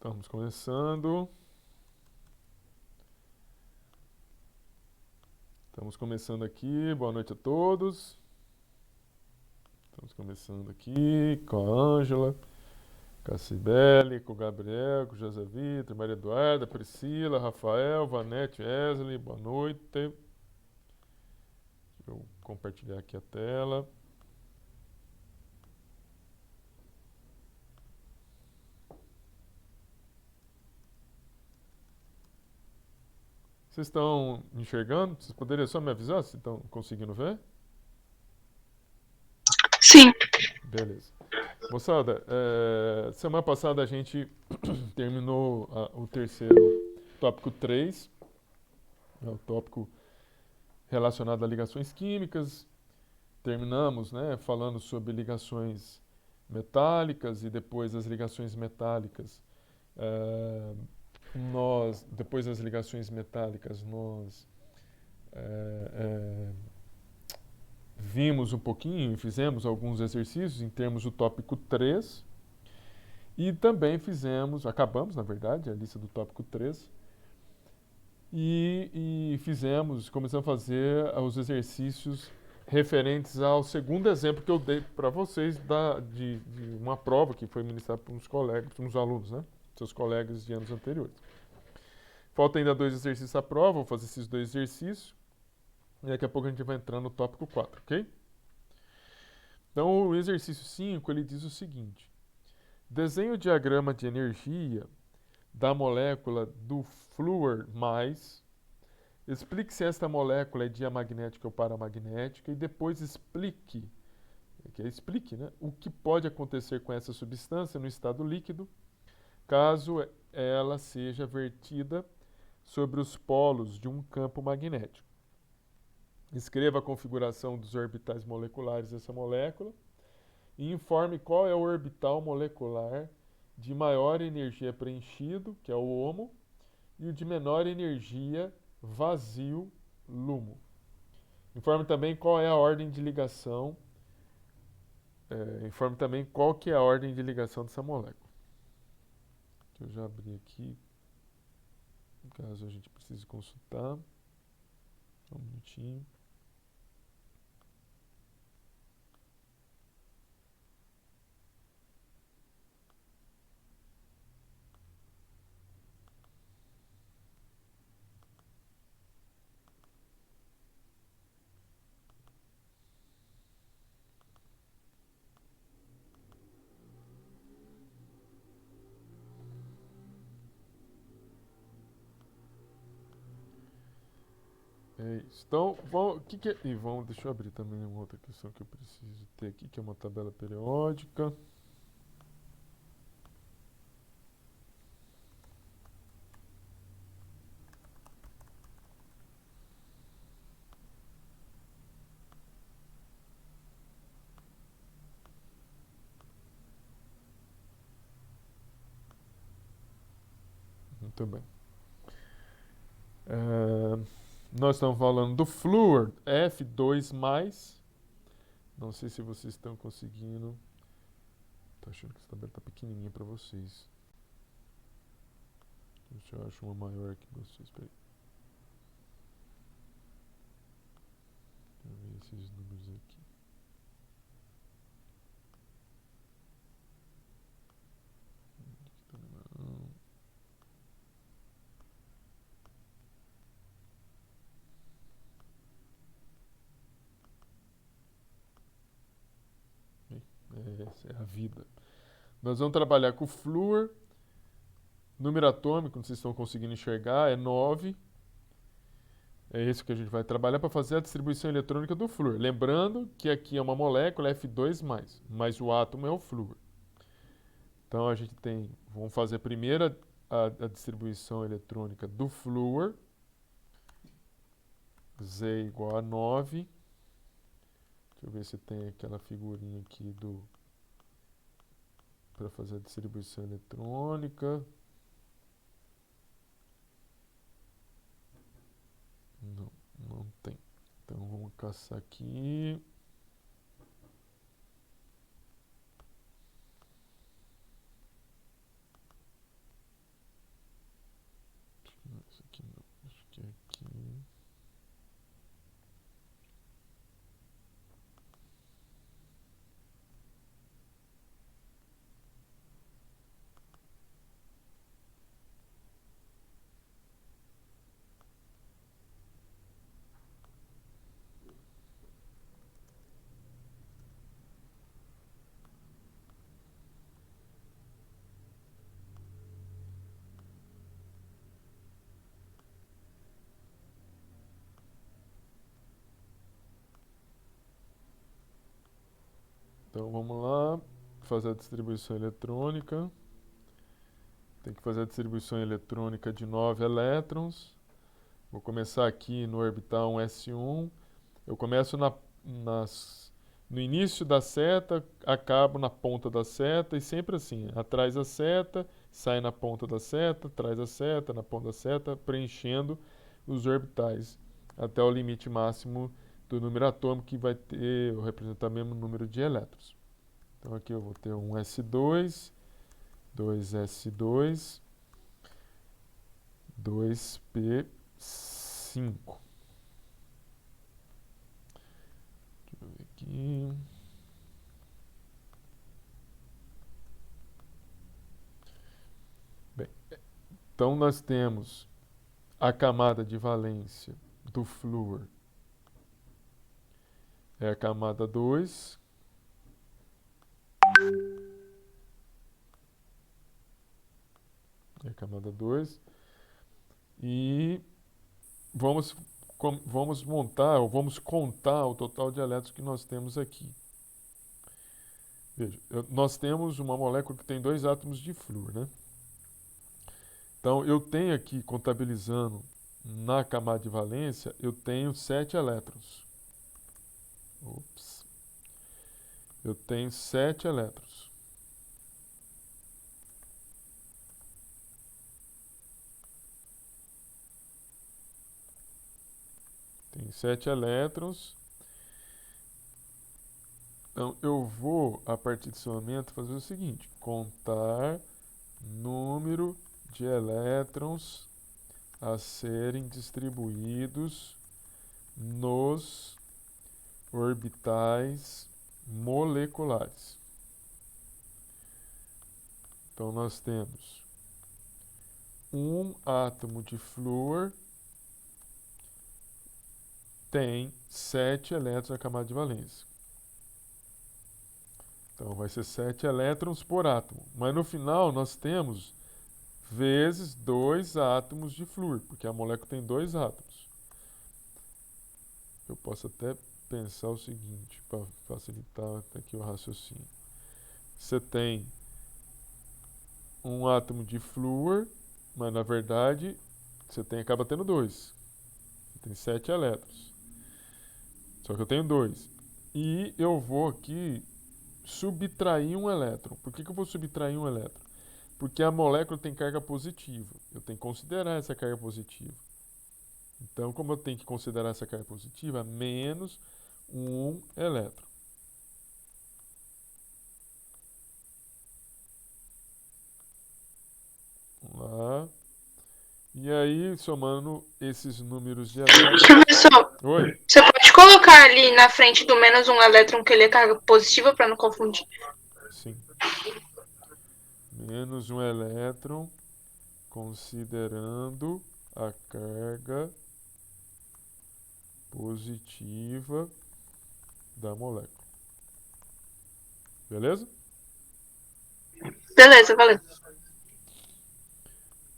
Estamos começando. Estamos começando aqui. Boa noite a todos. Estamos começando aqui com a Ângela, com a Cibele, com o Gabriel, com o José Vitor, Maria Eduarda, Priscila, Rafael, Vanete, Wesley. Boa noite. Deixa eu compartilhar aqui a tela. Vocês estão enxergando? Vocês poderiam só me avisar se estão conseguindo ver? Sim. Beleza. Moçada, semana passada a gente terminou o terceiro tópico 3, o tópico relacionado a ligações químicas. Terminamos, né, falando sobre ligações metálicas e depois as ligações metálicas. eh, depois das ligações metálicas, nós eh, eh, vimos um pouquinho e fizemos alguns exercícios em termos do tópico 3 e também acabamos, na verdade, a lista do tópico 3 e começamos a fazer os exercícios referentes ao segundo exemplo que eu dei para vocês de uma prova que foi ministrada por uns colegas, uns alunos, né? Seus colegas de anos anteriores. Falta ainda 2 exercícios à prova, vou fazer esses 2 exercícios e daqui a pouco a gente vai entrar no tópico 4, ok? Então, o exercício 5, ele diz o seguinte: desenhe o diagrama de energia da molécula do flúor mais. Explique se esta molécula é diamagnética ou paramagnética e depois explique, né, o que pode acontecer com essa substância no estado líquido, caso ela seja vertida sobre os polos de um campo magnético. Escreva a configuração dos orbitais moleculares dessa molécula e informe qual é o orbital molecular de maior energia preenchido, que é o HOMO, e o de menor energia vazio, LUMO. Informe também qual é a ordem de ligação, informe também qual que é a ordem de ligação dessa molécula. Deixa eu já abrir aqui, caso a gente precise consultar. Só um minutinho. É isso. Então, deixa eu abrir também uma outra questão que eu preciso ter aqui, que é uma tabela periódica. Muito bem. Nós estamos falando do flúor F2+. Não sei se vocês estão conseguindo. Estou achando que essa tabela está pequenininha para vocês. Deixa eu achar uma maior aqui para vocês. Peraí. Deixa eu ver esses números aqui. Essa é a vida. Nós vamos trabalhar com o flúor. Número atômico, não sei se estão conseguindo enxergar, é 9. É esse que a gente vai trabalhar para fazer a distribuição eletrônica do flúor. Lembrando que aqui é uma molécula F2+, mas o átomo é o flúor. Então a gente vamos fazer primeiro a distribuição eletrônica do flúor. Z igual a 9. Deixa eu ver se tem aquela figurinha aqui para fazer a distribuição eletrônica. Não tem. Então vamos caçar aqui. Então vamos lá, fazer a distribuição eletrônica. Tem que fazer a distribuição eletrônica de 9 elétrons. Vou começar aqui no orbital 1s1. Eu começo no início da seta, acabo na ponta da seta e sempre assim, atrás da seta, sai na ponta da seta, traz a seta, na ponta da seta, preenchendo os orbitais até o limite máximo do número atômico que vai ter, ou representar o mesmo número de elétrons. Então aqui eu vou ter um S2, 2S2, 2P5. Deixa eu ver aqui. Bem, então nós temos a camada de valência do flúor é a camada 2. É a camada 2. E vamos montar, ou vamos contar o total de elétrons que nós temos aqui. Veja, nós temos uma molécula que tem 2 átomos de flúor, né? Então, eu tenho aqui, contabilizando na camada de valência, eu tenho 7 elétrons. Ops. Eu tenho 7 elétrons. Tem 7 elétrons. Então, eu vou, a partir desse momento, fazer o seguinte: contar número de elétrons a serem distribuídos nos orbitais moleculares. Então, nós temos um átomo de flúor tem 7 elétrons na camada de valência. Então, vai ser 7 elétrons por átomo. Mas no final, nós temos vezes 2 átomos de flúor, porque a molécula tem 2 átomos. Eu posso até pensar o seguinte, para facilitar aqui o raciocínio. Você tem um átomo de flúor, mas na verdade acaba tendo 2. Você tem 7 elétrons. Só que eu tenho 2. E eu vou aqui subtrair um elétron. Por que eu vou subtrair um elétron? Porque a molécula tem carga positiva. Eu tenho que considerar essa carga positiva. Então, como eu tenho que considerar essa carga positiva, menos um elétron. Vamos lá. E aí, somando esses números de elétrons... Professor, Oi? você pode colocar ali na frente do menos um elétron que ele é carga positiva para não confundir? Sim. Menos um elétron, considerando a carga positiva da molécula. Beleza? Beleza, valeu.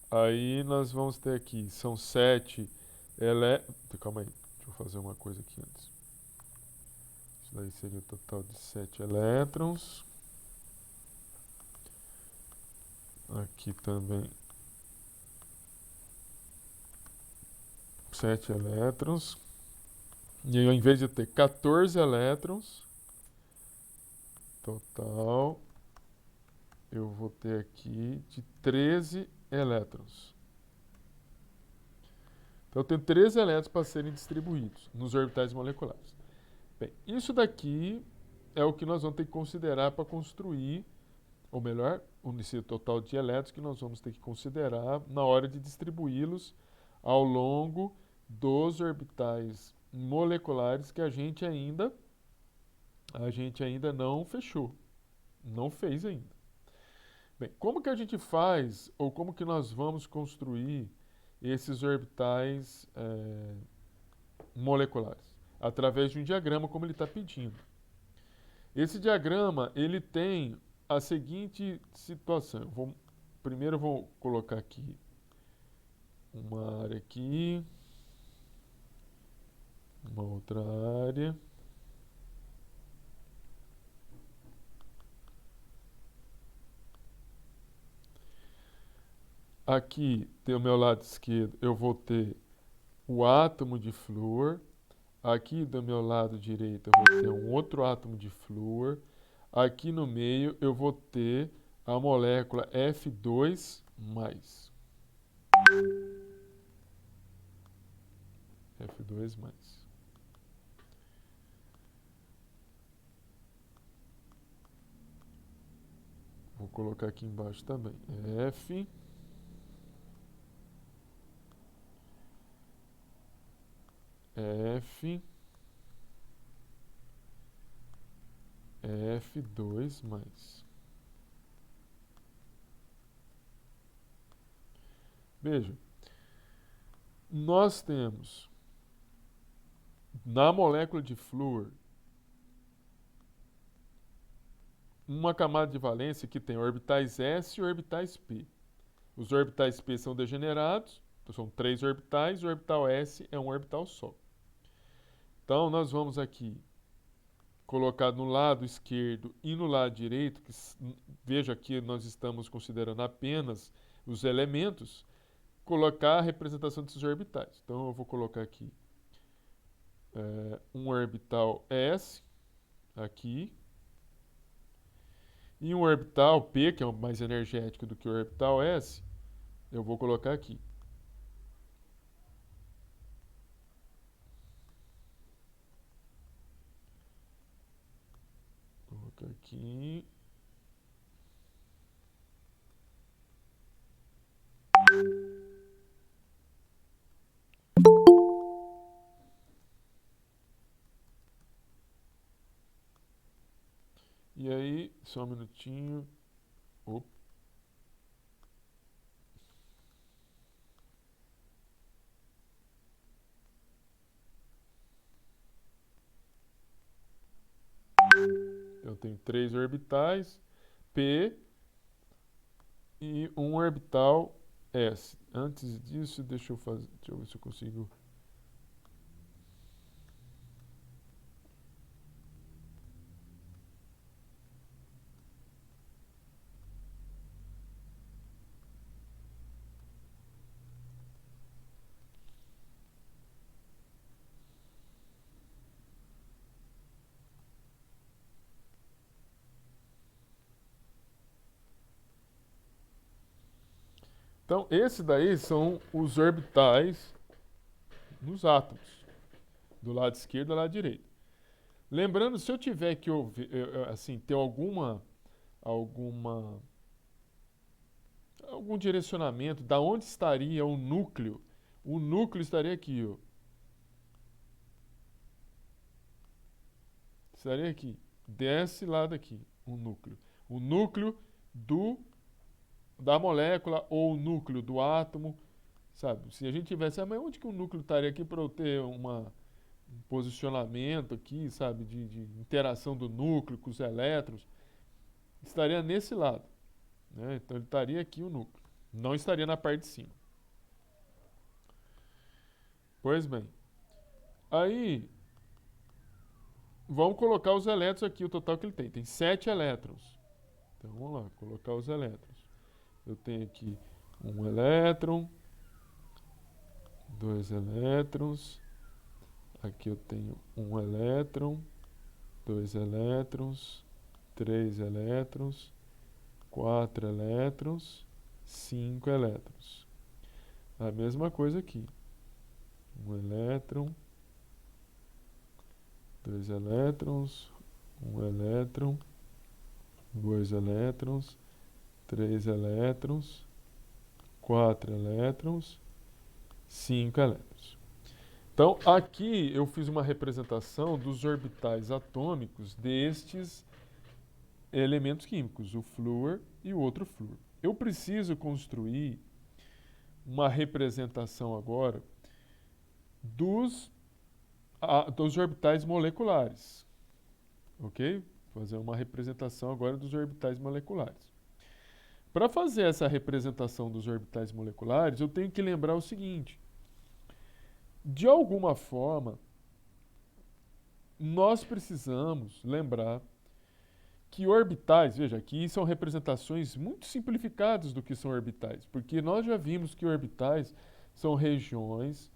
Aí nós vamos ter aqui, são 7 elétrons... Calma aí, deixa eu fazer uma coisa aqui antes. Isso daí seria o total de 7 elétrons. Aqui também 7 elétrons. E aí, ao invés de ter 14 elétrons, total, eu vou ter aqui de 13 elétrons. Então, eu tenho 13 elétrons para serem distribuídos nos orbitais moleculares. Bem, isso daqui é o que nós vamos ter que considerar para construir, ou melhor, o esse total de elétrons que nós vamos ter que considerar na hora de distribuí-los ao longo dos orbitais moleculares que a gente ainda não fechou, não fez ainda. Bem, como que a gente faz, ou como que nós vamos construir esses orbitais moleculares? Através de um diagrama, como ele está pedindo. Esse diagrama, ele tem a seguinte situação. Primeiro eu vou colocar aqui uma área aqui, uma outra área. Aqui, do meu lado esquerdo, eu vou ter o átomo de flúor. Aqui do meu lado direito, eu vou ter um outro átomo de flúor. Aqui no meio, eu vou ter a molécula F2+. F2+. Vou colocar aqui embaixo também. F. F. F2+. Veja, nós temos na molécula de flúor uma camada de valência que tem orbitais S e orbitais P. Os orbitais P são degenerados, então são 3 orbitais, e o orbital S é um orbital só. Então, nós vamos aqui colocar no lado esquerdo e no lado direito, que veja que nós estamos considerando apenas os elementos, colocar a representação desses orbitais. Então, eu vou colocar aqui um orbital S, aqui, e um orbital P, que é mais energético do que o orbital S, eu vou colocar aqui. Vou colocar aqui. E aí, só um minutinho. Opa. Eu tenho 3 orbitais, P e um orbital S. Antes disso, deixa eu ver se eu consigo. Então, esses daí são os orbitais nos átomos, do lado esquerdo e do lado direito. Lembrando, se eu tiver que assim, ter alguma algum direcionamento da onde estaria o núcleo estaria aqui, ó. Estaria aqui, desse lado aqui, o núcleo. O núcleo da molécula ou o núcleo do átomo, sabe? Se a gente tivesse, mas onde que o núcleo estaria aqui para eu ter um posicionamento aqui, sabe, de interação do núcleo com os elétrons? Estaria nesse lado, né? Então ele estaria aqui o núcleo, não estaria na parte de cima. Pois bem, aí vamos colocar os elétrons aqui, o total que ele tem. Tem 7 elétrons. Então vamos lá, colocar os elétrons. Eu tenho aqui um elétron, 2 elétrons. Aqui eu tenho um elétron, 2 elétrons, 3 elétrons, 4 elétrons, 5 elétrons. A mesma coisa aqui. Um elétron, 2 elétrons, 1 elétron, 2 elétrons, 3 elétrons, 4 elétrons, 5 elétrons. Então, aqui eu fiz uma representação dos orbitais atômicos destes elementos químicos, o flúor e o outro flúor. Eu preciso construir uma representação agora dos orbitais moleculares, ok? Vou fazer uma representação agora dos orbitais moleculares. Para fazer essa representação dos orbitais moleculares, eu tenho que lembrar o seguinte: de alguma forma, nós precisamos lembrar que orbitais, veja, aqui são representações muito simplificadas do que são orbitais, porque nós já vimos que orbitais são regiões,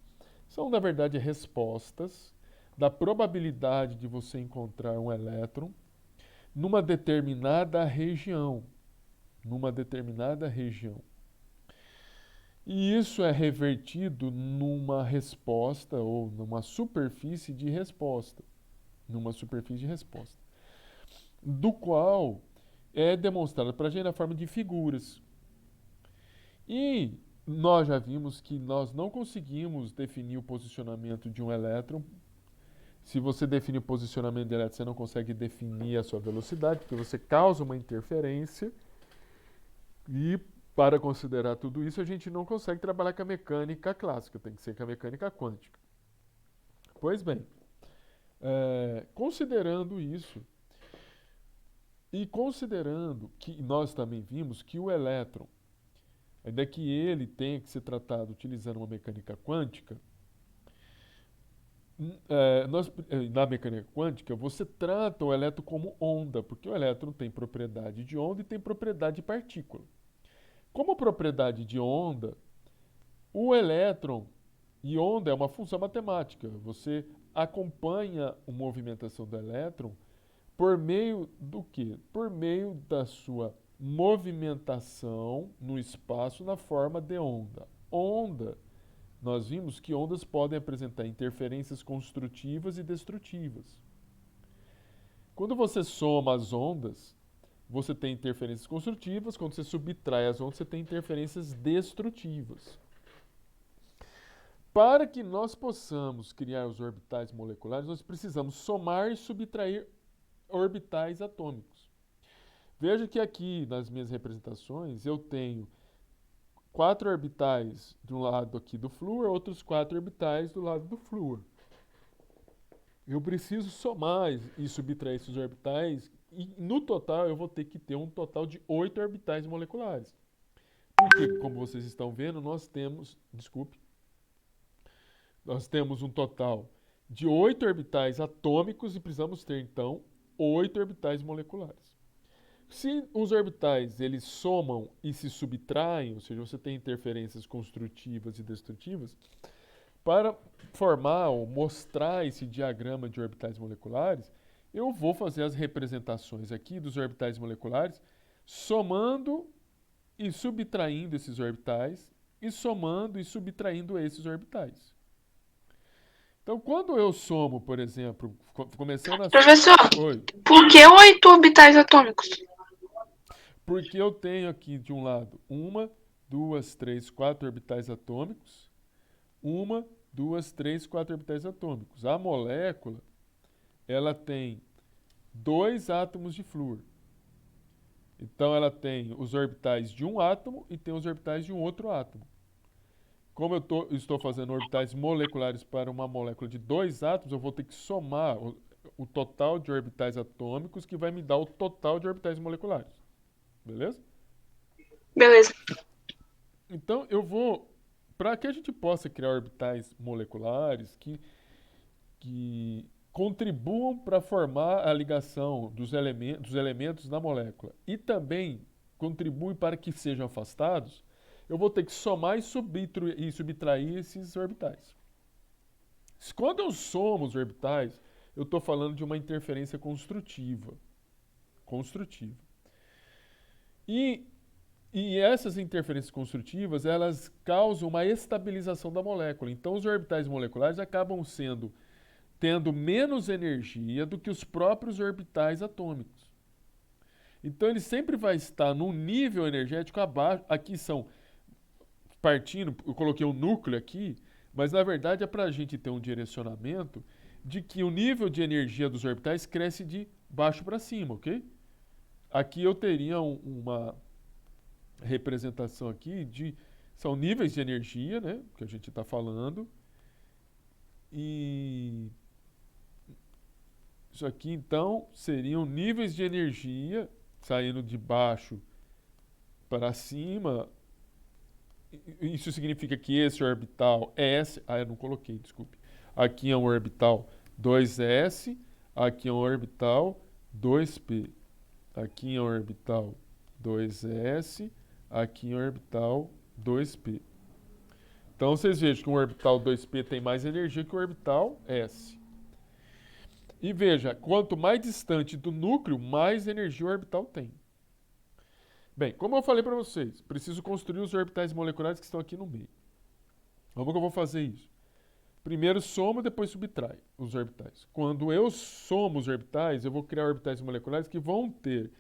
são na verdade respostas da probabilidade de você encontrar um elétron numa determinada região, numa determinada região. E isso é revertido numa resposta ou numa superfície de resposta, do qual é demonstrada para a gente na forma de figuras. E nós já vimos que nós não conseguimos definir o posicionamento de um elétron. Se você definir o posicionamento de elétron, você não consegue definir a sua velocidade, porque você causa uma interferência. E para considerar tudo isso, a gente não consegue trabalhar com a mecânica clássica, tem que ser com a mecânica quântica. Pois bem, considerando isso, e considerando que nós também vimos que o elétron, ainda que ele tenha que ser tratado utilizando uma mecânica quântica, na mecânica quântica você trata o elétron como onda, porque o elétron tem propriedade de onda e tem propriedade de partícula. Como propriedade de onda, o elétron e onda é uma função matemática. Você acompanha a movimentação do elétron por meio do quê? Por meio da sua movimentação no espaço na forma de onda. Onda, nós vimos que ondas podem apresentar interferências construtivas e destrutivas. Quando você soma as ondas, você tem interferências construtivas, quando você subtrai as ondas, você tem interferências destrutivas. Para que nós possamos criar os orbitais moleculares, nós precisamos somar e subtrair orbitais atômicos. Veja que aqui, nas minhas representações, eu tenho 4 orbitais de um lado aqui do flúor, outros 4 orbitais do lado do flúor. Eu preciso somar e subtrair esses orbitais e no total eu vou ter que ter um total de 8 orbitais moleculares. Porque, como vocês estão vendo, nós temos um total de 8 orbitais atômicos e precisamos ter, então, 8 orbitais moleculares. Se os orbitais eles somam e se subtraem, ou seja, você tem interferências construtivas e destrutivas, para formar ou mostrar esse diagrama de orbitais moleculares, eu vou fazer as representações aqui dos orbitais moleculares, somando e subtraindo esses orbitais, e somando e subtraindo esses orbitais. Então, quando eu somo, por exemplo, começando a... Professor, Oi. Por que 8 orbitais atômicos? Porque eu tenho aqui, de um lado, 1, 2, 3, 4 orbitais atômicos, 1, 2, 3, 4 orbitais atômicos. A molécula, ela tem 2 átomos de flúor. Então, ela tem os orbitais de um átomo e tem os orbitais de um outro átomo. Como eu estou fazendo orbitais moleculares para uma molécula de 2 átomos, eu vou ter que somar o total de orbitais atômicos, que vai me dar o total de orbitais moleculares. Beleza? Beleza. Então, para que a gente possa criar orbitais moleculares que contribuam para formar a ligação dos elementos na molécula e também contribuem para que sejam afastados, eu vou ter que somar e subtrair esses orbitais. Quando eu somo os orbitais, eu estou falando de uma interferência construtiva. E essas interferências construtivas, elas causam uma estabilização da molécula. Então, os orbitais moleculares acabam tendo menos energia do que os próprios orbitais atômicos. Então, ele sempre vai estar num nível energético abaixo. Aqui são partindo, eu coloquei um núcleo aqui, mas na verdade é para a gente ter um direcionamento de que o nível de energia dos orbitais cresce de baixo para cima, ok? Aqui eu teria uma representação aqui são níveis de energia, né, que a gente está falando, e isso aqui então seriam níveis de energia saindo de baixo para cima. Isso significa que esse orbital S, eu não coloquei, desculpe. Aqui é um orbital 2s, aqui é um orbital 2p. aqui em orbital 2s, aqui em orbital 2p. Então, vocês vejam que o orbital 2p tem mais energia que o orbital s. E veja, quanto mais distante do núcleo, mais energia o orbital tem. Bem, como eu falei para vocês, preciso construir os orbitais moleculares que estão aqui no meio. Como que eu vou fazer isso? Primeiro somo, depois subtrai os orbitais. Quando eu somo os orbitais, eu vou criar orbitais moleculares que vão ter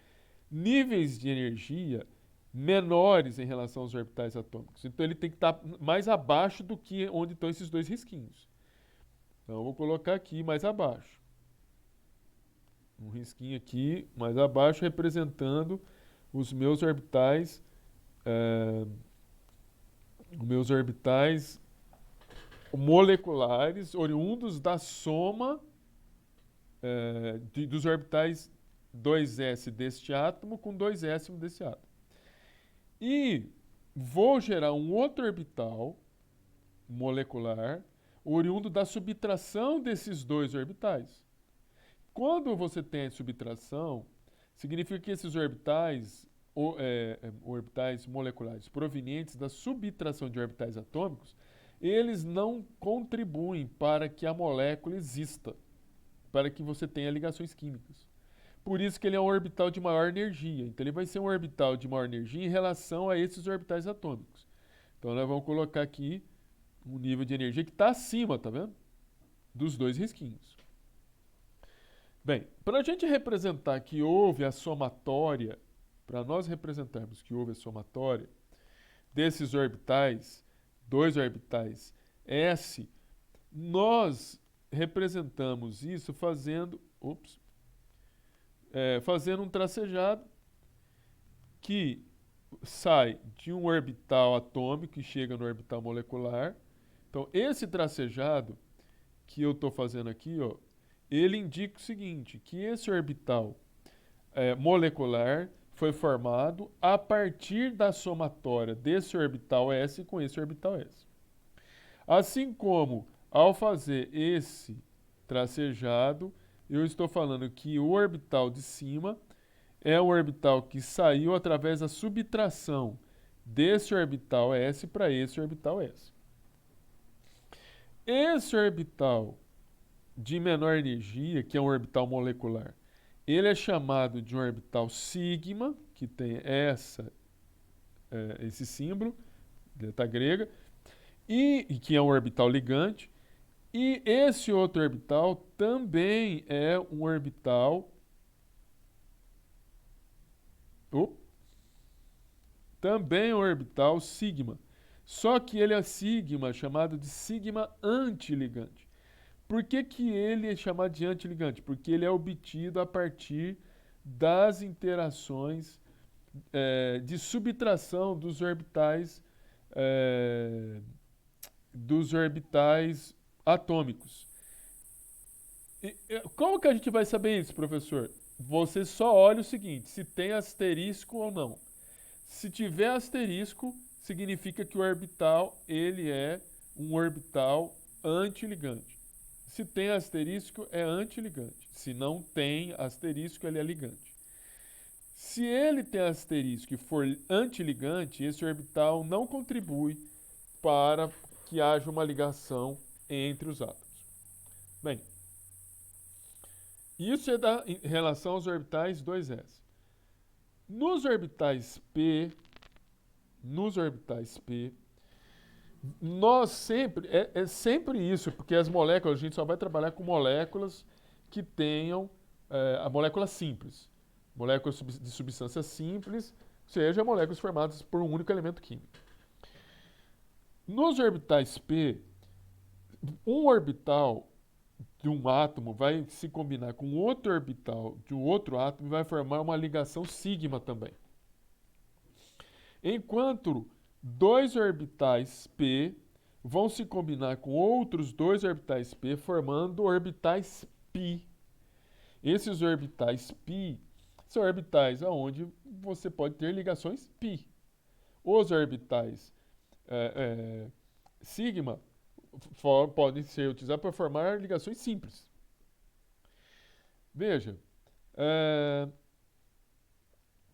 níveis de energia menores em relação aos orbitais atômicos. Então ele tem que estar mais abaixo do que onde estão esses dois risquinhos. Então eu vou colocar aqui mais abaixo. Um risquinho aqui mais abaixo representando os meus orbitais moleculares oriundos da soma dos orbitais 2s deste átomo com 2s desse átomo. E vou gerar um outro orbital molecular oriundo da subtração desses dois orbitais. Quando você tem a subtração, significa que esses orbitais, orbitais moleculares provenientes da subtração de orbitais atômicos, eles não contribuem para que a molécula exista, para que você tenha ligações químicas. Por isso que ele é um orbital de maior energia. Então ele vai ser um orbital de maior energia em relação a esses orbitais atômicos. Então nós vamos colocar aqui um nível de energia que está acima, tá vendo? Dos dois risquinhos. Bem, para a gente representar que houve a somatória, para nós representarmos que houve a somatória desses orbitais, dois orbitais S, nós representamos isso fazendo um tracejado que sai de um orbital atômico e chega no orbital molecular. Então, esse tracejado que eu estou fazendo aqui, ó, ele indica o seguinte, que esse orbital molecular foi formado a partir da somatória desse orbital S com esse orbital S. Assim como, ao fazer esse tracejado, eu estou falando que o orbital de cima é um orbital que saiu através da subtração desse orbital S para esse orbital S. Esse orbital de menor energia, que é um orbital molecular, ele é chamado de um orbital sigma, que tem esse símbolo, letra grega, e que é um orbital ligante. E esse outro orbital também é um orbital sigma. Só que ele é sigma, chamado de sigma antiligante. Por que que ele é chamado de antiligante? Porque ele é obtido a partir das interações de subtração dos orbitais atômicos. Como que a gente vai saber isso, professor? Você só olha o seguinte, se tem asterisco ou não. Se tiver asterisco, significa que o orbital ele é um orbital antiligante. Se tem asterisco, é antiligante. Se não tem asterisco, ele é ligante. Se ele tem asterisco e for antiligante, esse orbital não contribui para que haja uma ligação entre os átomos. Bem, isso é em relação aos orbitais 2s. Nos orbitais P, nós sempre, é sempre isso, porque as moléculas, a gente só vai trabalhar com moléculas que tenham a molécula simples. Moléculas de substância simples, ou seja, moléculas formadas por um único elemento químico. Nos orbitais P, um orbital de um átomo vai se combinar com outro orbital de um outro átomo e vai formar uma ligação sigma também. Enquanto dois orbitais P vão se combinar com outros dois orbitais P, formando orbitais π. Esses orbitais π são orbitais onde você pode ter ligações π. Os orbitais sigma podem ser utilizados para formar ligações simples. Veja,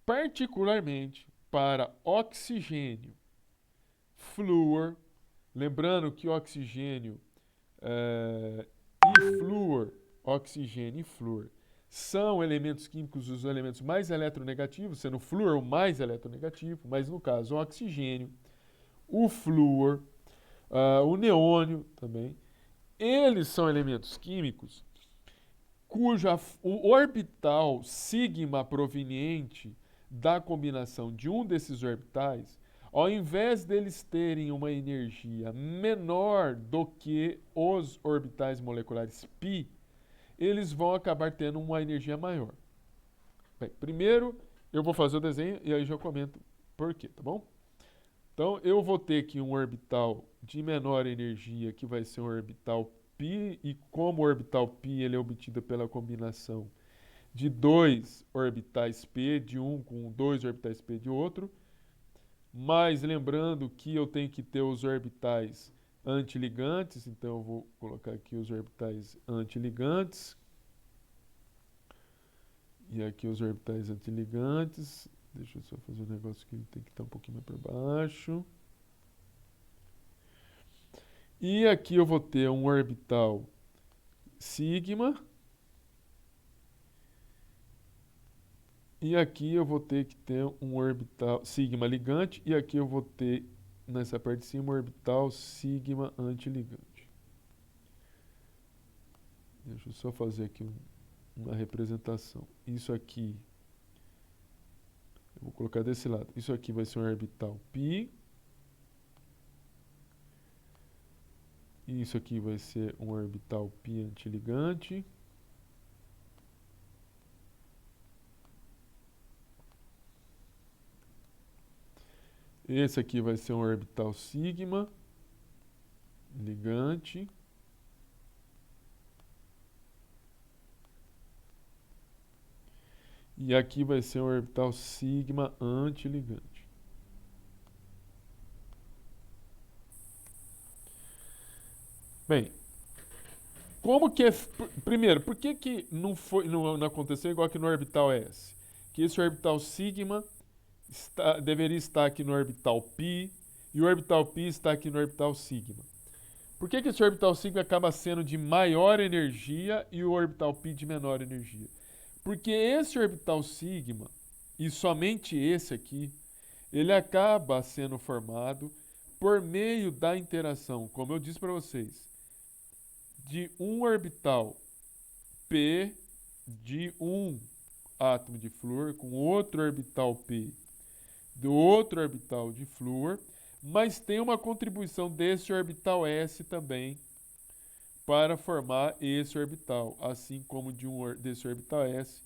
particularmente para oxigênio, flúor, lembrando que oxigênio e flúor, oxigênio e flúor, são elementos químicos, os elementos mais eletronegativos, sendo o flúor o mais eletronegativo, mas no caso o oxigênio, o flúor, o neônio também, eles são elementos químicos o orbital sigma proveniente da combinação de um desses orbitais, ao invés deles terem uma energia menor do que os orbitais moleculares π, eles vão acabar tendo uma energia maior. Bem, primeiro eu vou fazer o desenho e aí já comento por quê, tá bom? Então eu vou ter aqui um orbital de menor energia, que vai ser um orbital π, e como o orbital π ele é obtido pela combinação de dois orbitais p de um com dois orbitais p de outro, mas lembrando que eu tenho que ter os orbitais antiligantes, então eu vou colocar aqui os orbitais antiligantes, e aqui os orbitais antiligantes, deixa eu só fazer um negócio que tem que estar um pouquinho mais para baixo. E aqui eu vou ter um orbital sigma. E aqui eu vou ter que ter um orbital sigma ligante. E aqui eu vou ter, nessa parte de cima, um orbital sigma antiligante. Deixa eu só fazer aqui uma representação. Isso aqui, eu vou colocar desse lado. Isso aqui vai ser um orbital π. E isso aqui vai ser um orbital π antiligante. Esse aqui vai ser um orbital sigma ligante. E aqui vai ser um orbital sigma antiligante. Bem, como que é... Primeiro, por que não aconteceu igual aqui no orbital S? Que esse orbital sigma deveria estar aqui no orbital π e o orbital π está aqui no orbital sigma. Por que esse orbital sigma acaba sendo de maior energia e o orbital π de menor energia? Porque esse orbital sigma, e somente esse aqui, ele acaba sendo formado por meio da interação, como eu disse para vocês, de um orbital p de um átomo de flúor com outro orbital p do outro orbital de flúor, mas tem uma contribuição desse orbital s também para formar esse orbital, assim como desse orbital s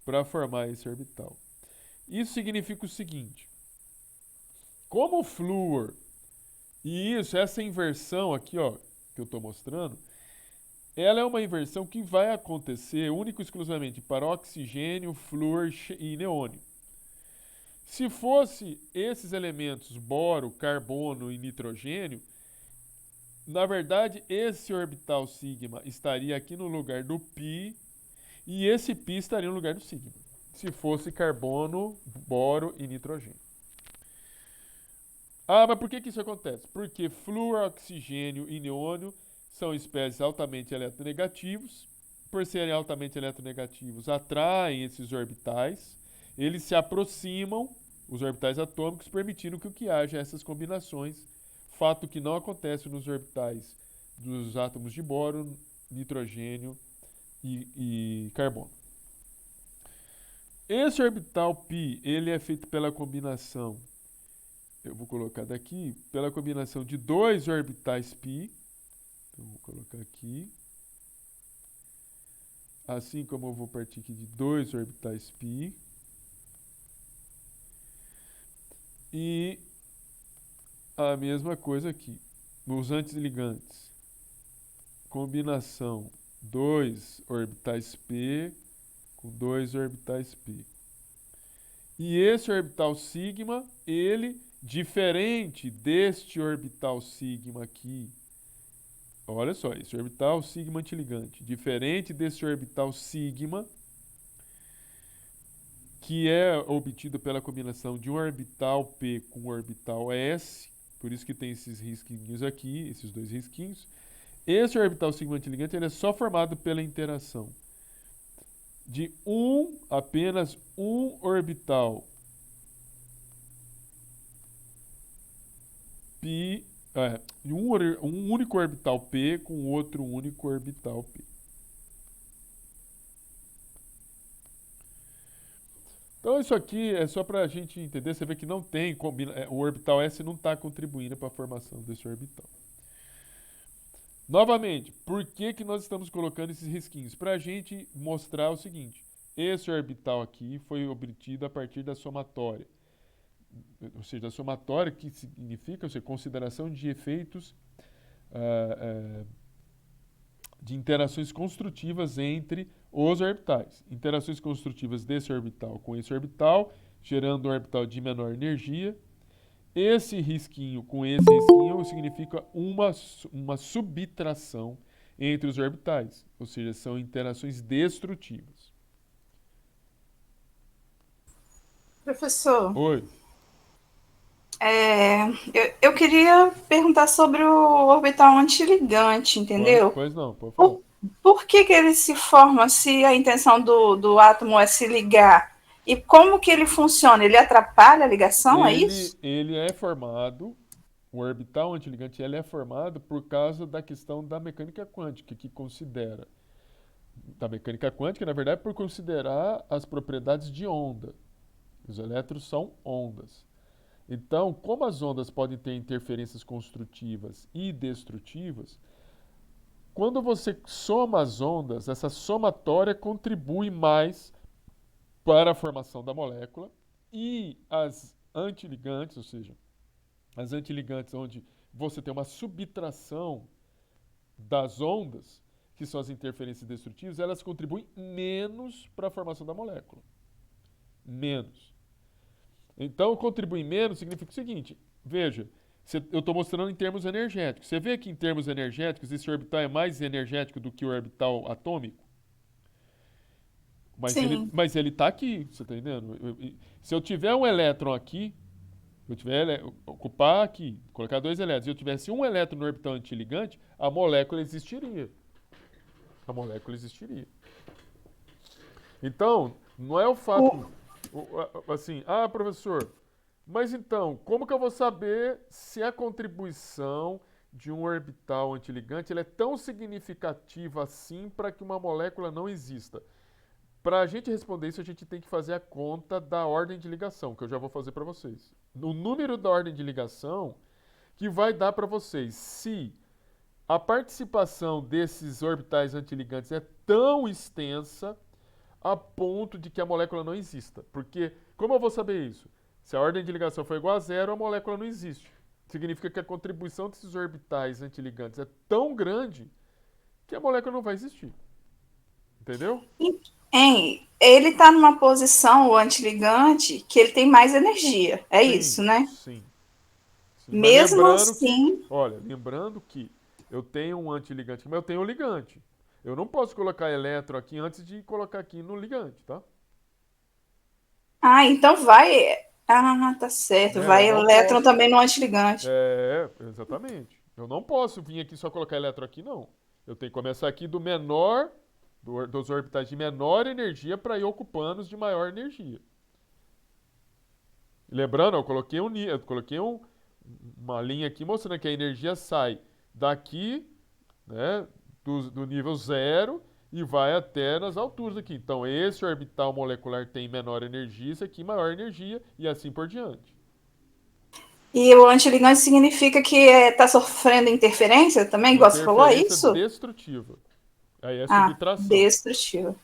para formar esse orbital. Isso significa o seguinte: como o flúor, e essa inversão aqui, ó, que eu estou mostrando, ela é uma inversão que vai acontecer único e exclusivamente para oxigênio, flúor e neônio. Se fosse esses elementos, boro, carbono e nitrogênio, na verdade esse orbital sigma estaria aqui no lugar do π e esse π estaria no lugar do sigma, se fosse carbono, boro e nitrogênio. Ah, mas por que isso acontece? Porque flúor, oxigênio e neônio são espécies altamente eletronegativos. Por serem altamente eletronegativos, atraem esses orbitais. Eles se aproximam, os orbitais atômicos, permitindo que haja essas combinações. Fato que não acontece nos orbitais dos átomos de boro, nitrogênio e carbono. Esse orbital π, ele é feito pela combinação, eu vou colocar daqui, pela combinação de dois orbitais π. Então, vou colocar aqui. Assim como eu vou partir aqui de dois orbitais π. E a mesma coisa aqui. Nos antiligantes. Combinação dois orbitais π com dois orbitais π. E esse orbital sigma, ele, diferente deste orbital sigma aqui, olha só, esse orbital sigma antiligante, diferente desse orbital sigma, que é obtido pela combinação de um orbital P com um orbital S, por isso que tem esses risquinhos aqui, esses dois risquinhos. Esse orbital sigma antiligante ele é só formado pela interação de apenas um orbital P, um único orbital P com outro único orbital P. Então isso aqui é só para a gente entender, você vê que não tem, o orbital S não está contribuindo para a formação desse orbital. Novamente, por que nós estamos colocando esses risquinhos? Para a gente mostrar o seguinte, esse orbital aqui foi obtido a partir da somatória. Ou seja, a somatória que significa, ou seja, consideração de efeitos de interações construtivas entre os orbitais. Interações construtivas desse orbital com esse orbital, gerando um orbital de menor energia. Esse risquinho com esse risquinho significa uma subtração entre os orbitais, ou seja, são interações destrutivas. Professor, Oi. eu queria perguntar sobre o orbital antiligante, entendeu? Pois não, pode falar. Por que ele se forma se a intenção do átomo é se ligar? E como que ele funciona? Ele atrapalha a ligação, é isso? Ele é formado, o orbital antiligante ele é formado por causa da questão da mecânica quântica, que considera, da mecânica quântica, na verdade, por considerar as propriedades de onda. Os elétrons são ondas. Então, como as ondas podem ter interferências construtivas e destrutivas, quando você soma as ondas, essa somatória contribui mais para a formação da molécula e as antiligantes, ou seja, as antiligantes onde você tem uma subtração das ondas, que são as interferências destrutivas, elas contribuem menos para a formação da molécula. Menos. Então, contribuir menos significa o seguinte, veja, eu estou mostrando em termos energéticos. Você vê que em termos energéticos esse orbital é mais energético do que o orbital atômico? Mas ele está aqui, você está entendendo? Se eu tiver um elétron aqui, ocupar aqui, colocar 2 elétrons, e eu tivesse um elétron no orbital antiligante, a molécula existiria. A molécula existiria. Então, não é o fato... Assim, professor, mas então, como que eu vou saber se a contribuição de um orbital antiligante ela é tão significativa assim para que uma molécula não exista? Para a gente responder isso, a gente tem que fazer a conta da ordem de ligação, que eu já vou fazer para vocês. O número da ordem de ligação que vai dar para vocês se a participação desses orbitais antiligantes é tão extensa a ponto de que a molécula não exista. Porque, como eu vou saber isso? Se a ordem de ligação for igual a zero, a molécula não existe. Significa que a contribuição desses orbitais antiligantes é tão grande que a molécula não vai existir. Entendeu? Ele está numa posição, o antiligante, que ele tem mais energia. É sim, isso, né? Sim. Mesmo assim... lembrando que eu tenho um antiligante, mas eu tenho um ligante. Eu não posso colocar elétron aqui antes de colocar aqui no ligante, tá? então vai... tá certo. Vai elétron também no antiligante. Exatamente. Eu não posso vir aqui só colocar elétron aqui, não. Eu tenho que começar aqui do menor, dos orbitais de menor energia para ir ocupando os de maior energia. Lembrando, eu coloquei uma linha aqui mostrando que a energia sai daqui, né, do nível 0 e vai até nas alturas aqui. Então, esse orbital molecular tem menor energia, esse aqui maior energia e assim por diante. E o antiligante significa que está sofrendo interferência também, igual você falou, é isso? Destrutiva. Aí é subtração. Destrutiva.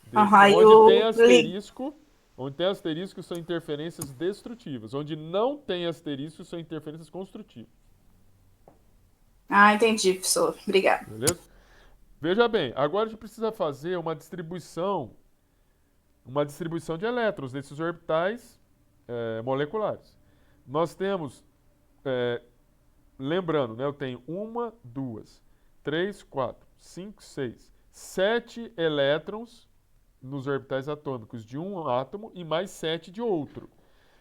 Onde tem asterisco são interferências destrutivas. Onde não tem asterisco são interferências construtivas. Entendi, professor. Obrigada. Beleza? Veja bem, agora a gente precisa fazer uma distribuição de elétrons nesses orbitais moleculares. Nós temos, lembrando, né, eu tenho 1, 2, 3, 4, 5, 6, 7 elétrons nos orbitais atômicos de um átomo e mais 7 de outro.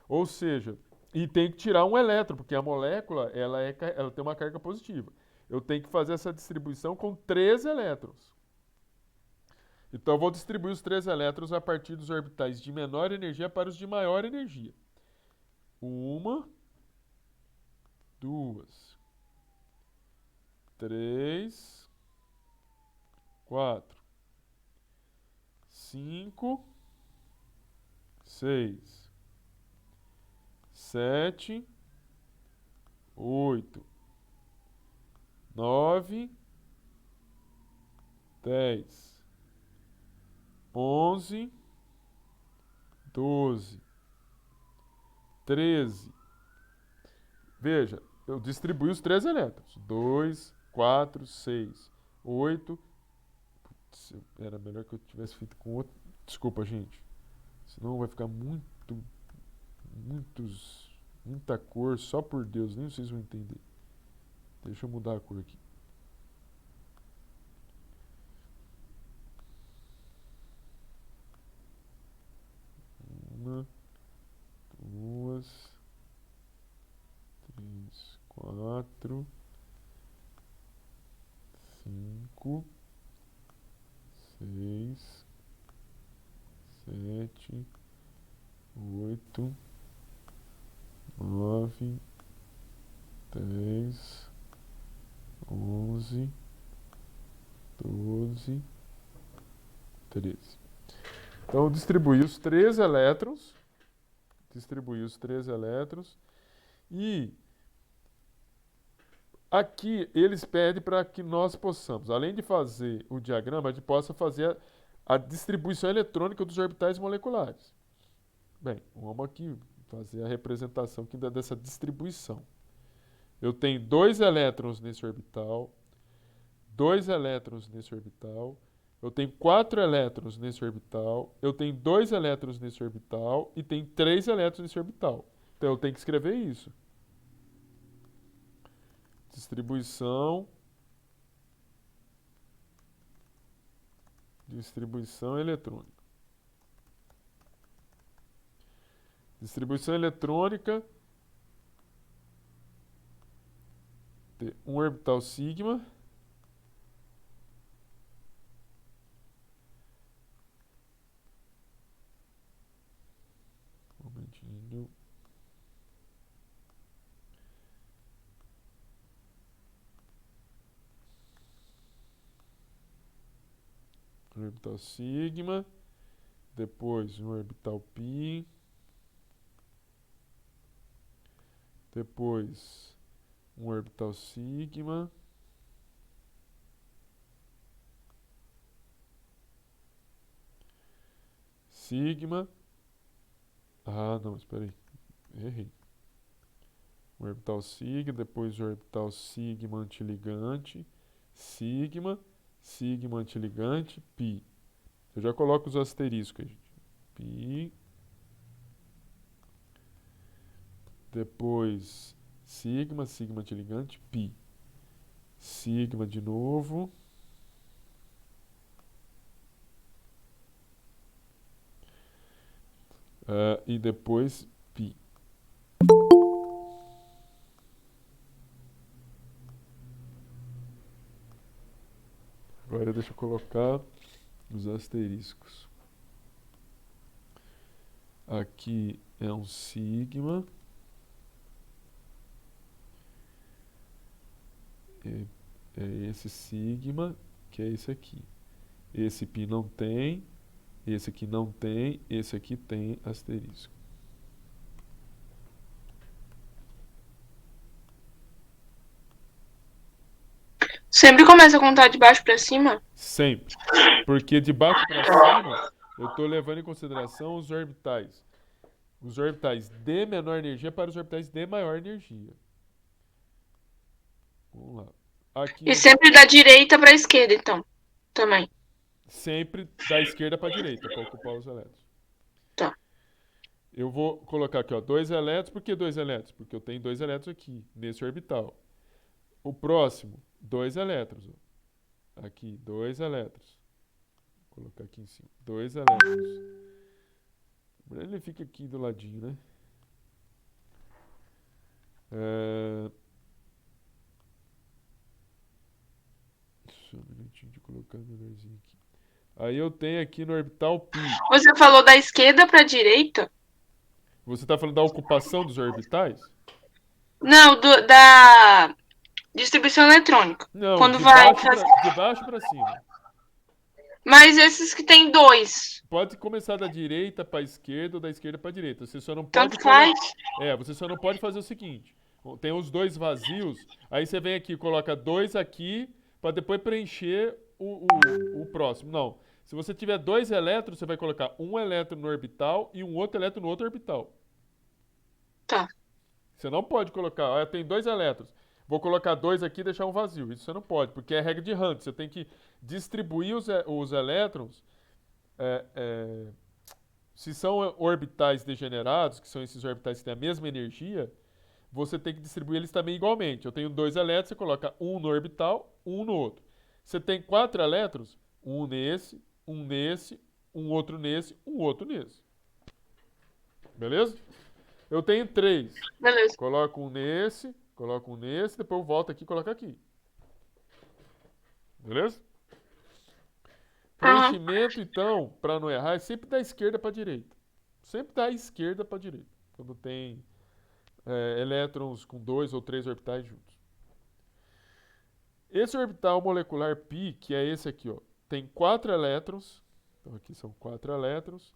Ou seja, e tem que tirar um elétron, porque a molécula ela tem uma carga positiva. Eu tenho que fazer essa distribuição com 3 elétrons. Então, eu vou distribuir os 3 elétrons a partir dos orbitais de menor energia para os de maior energia. 1, 2, 3, 4, 5, 6, 7, 8, 9, 10, 11, 12, 13. Veja, eu distribuí os 3 elétrons. 2, 4, 6, 8. Putz, era melhor que eu tivesse feito com outro. Desculpa, gente. Senão vai ficar muita cor, só por Deus. Nem vocês vão entender. Deixa eu mudar a cor aqui. Uma, 2, 3, 4, 5, 6, 7, 8, 9, 10, 11, 12, 13. Então, distribuí os 3 elétrons. E aqui eles pedem para que nós possamos, além de fazer o diagrama, a gente possa fazer a distribuição eletrônica dos orbitais moleculares. Bem, vamos aqui fazer a representação aqui dessa distribuição. Eu tenho 2 elétrons nesse orbital, 2 elétrons nesse orbital, eu tenho 4 elétrons nesse orbital, eu tenho 2 elétrons nesse orbital e tenho 3 elétrons nesse orbital. Então eu tenho que escrever isso. Distribuição eletrônica. Distribuição eletrônica de um orbital sigma um momentinho. Um orbital sigma, depois um orbital π, depois um orbital sigma, não, espera aí, errei. Um orbital sigma, depois o orbital sigma antiligante, sigma antiligante, π. Eu já coloco os asteriscos, gente. π. Depois sigma antiligante, π. Sigma de novo. E depois π. Agora deixa eu colocar os asteriscos. Aqui é um sigma. É esse sigma, que é esse aqui. Esse π não tem, esse aqui não tem, esse aqui tem asterisco. Sempre começa a contar de baixo para cima? Sempre. Porque de baixo para cima, eu estou levando em consideração os orbitais. Os orbitais de menor energia para os orbitais de maior energia. Vamos lá. Aqui E sempre da direita para a esquerda, então. Também. Sempre da esquerda para a direita, para ocupar os elétrons. Tá. Eu vou colocar aqui, 2 elétrons. Por que 2 elétrons? Porque eu tenho 2 elétrons aqui, nesse orbital. O próximo, 2 elétrons. Aqui, 2 elétrons. colocar aqui em cima. 2 elétrons. Ele fica aqui do ladinho, né? Só um minutinho de colocar melhorzinho aqui. Aí eu tenho aqui no orbital π. Você falou da esquerda para a direita? Você está falando da ocupação dos orbitais? Não, da distribuição eletrônica. Não, Quando de vai baixo para cima. Mas esses que tem 2. Pode começar da direita para a esquerda ou da esquerda para a direita. Você só não pode Tanto faz. você só não pode fazer o seguinte. Tem os 2 vazios, aí você vem aqui e coloca 2 aqui para depois preencher o próximo. Não. Se você tiver 2 elétrons, você vai colocar um elétron no orbital e um outro elétron no outro orbital. Tá. Você não pode colocar, olha, tem 2 elétrons. Vou colocar 2 aqui e deixar um vazio. Isso você não pode, porque é regra de Hunt. Você tem que distribuir os elétrons. Se são orbitais degenerados, que são esses orbitais que têm a mesma energia, você tem que distribuir eles também igualmente. Eu tenho 2 elétrons, você coloca um no orbital, um no outro. Você tem 4 elétrons, um nesse, um outro nesse, um outro nesse. Beleza? Eu tenho 3. Beleza. Coloco um nesse, depois eu volto aqui e coloco aqui. Beleza? Preenchimento, então, para não errar, é sempre da esquerda para a direita. Sempre da esquerda para a direita. Quando tem elétrons com 2 ou 3 orbitais juntos. Esse orbital molecular π, que é esse aqui, ó, tem 4 elétrons. Então aqui são 4 elétrons.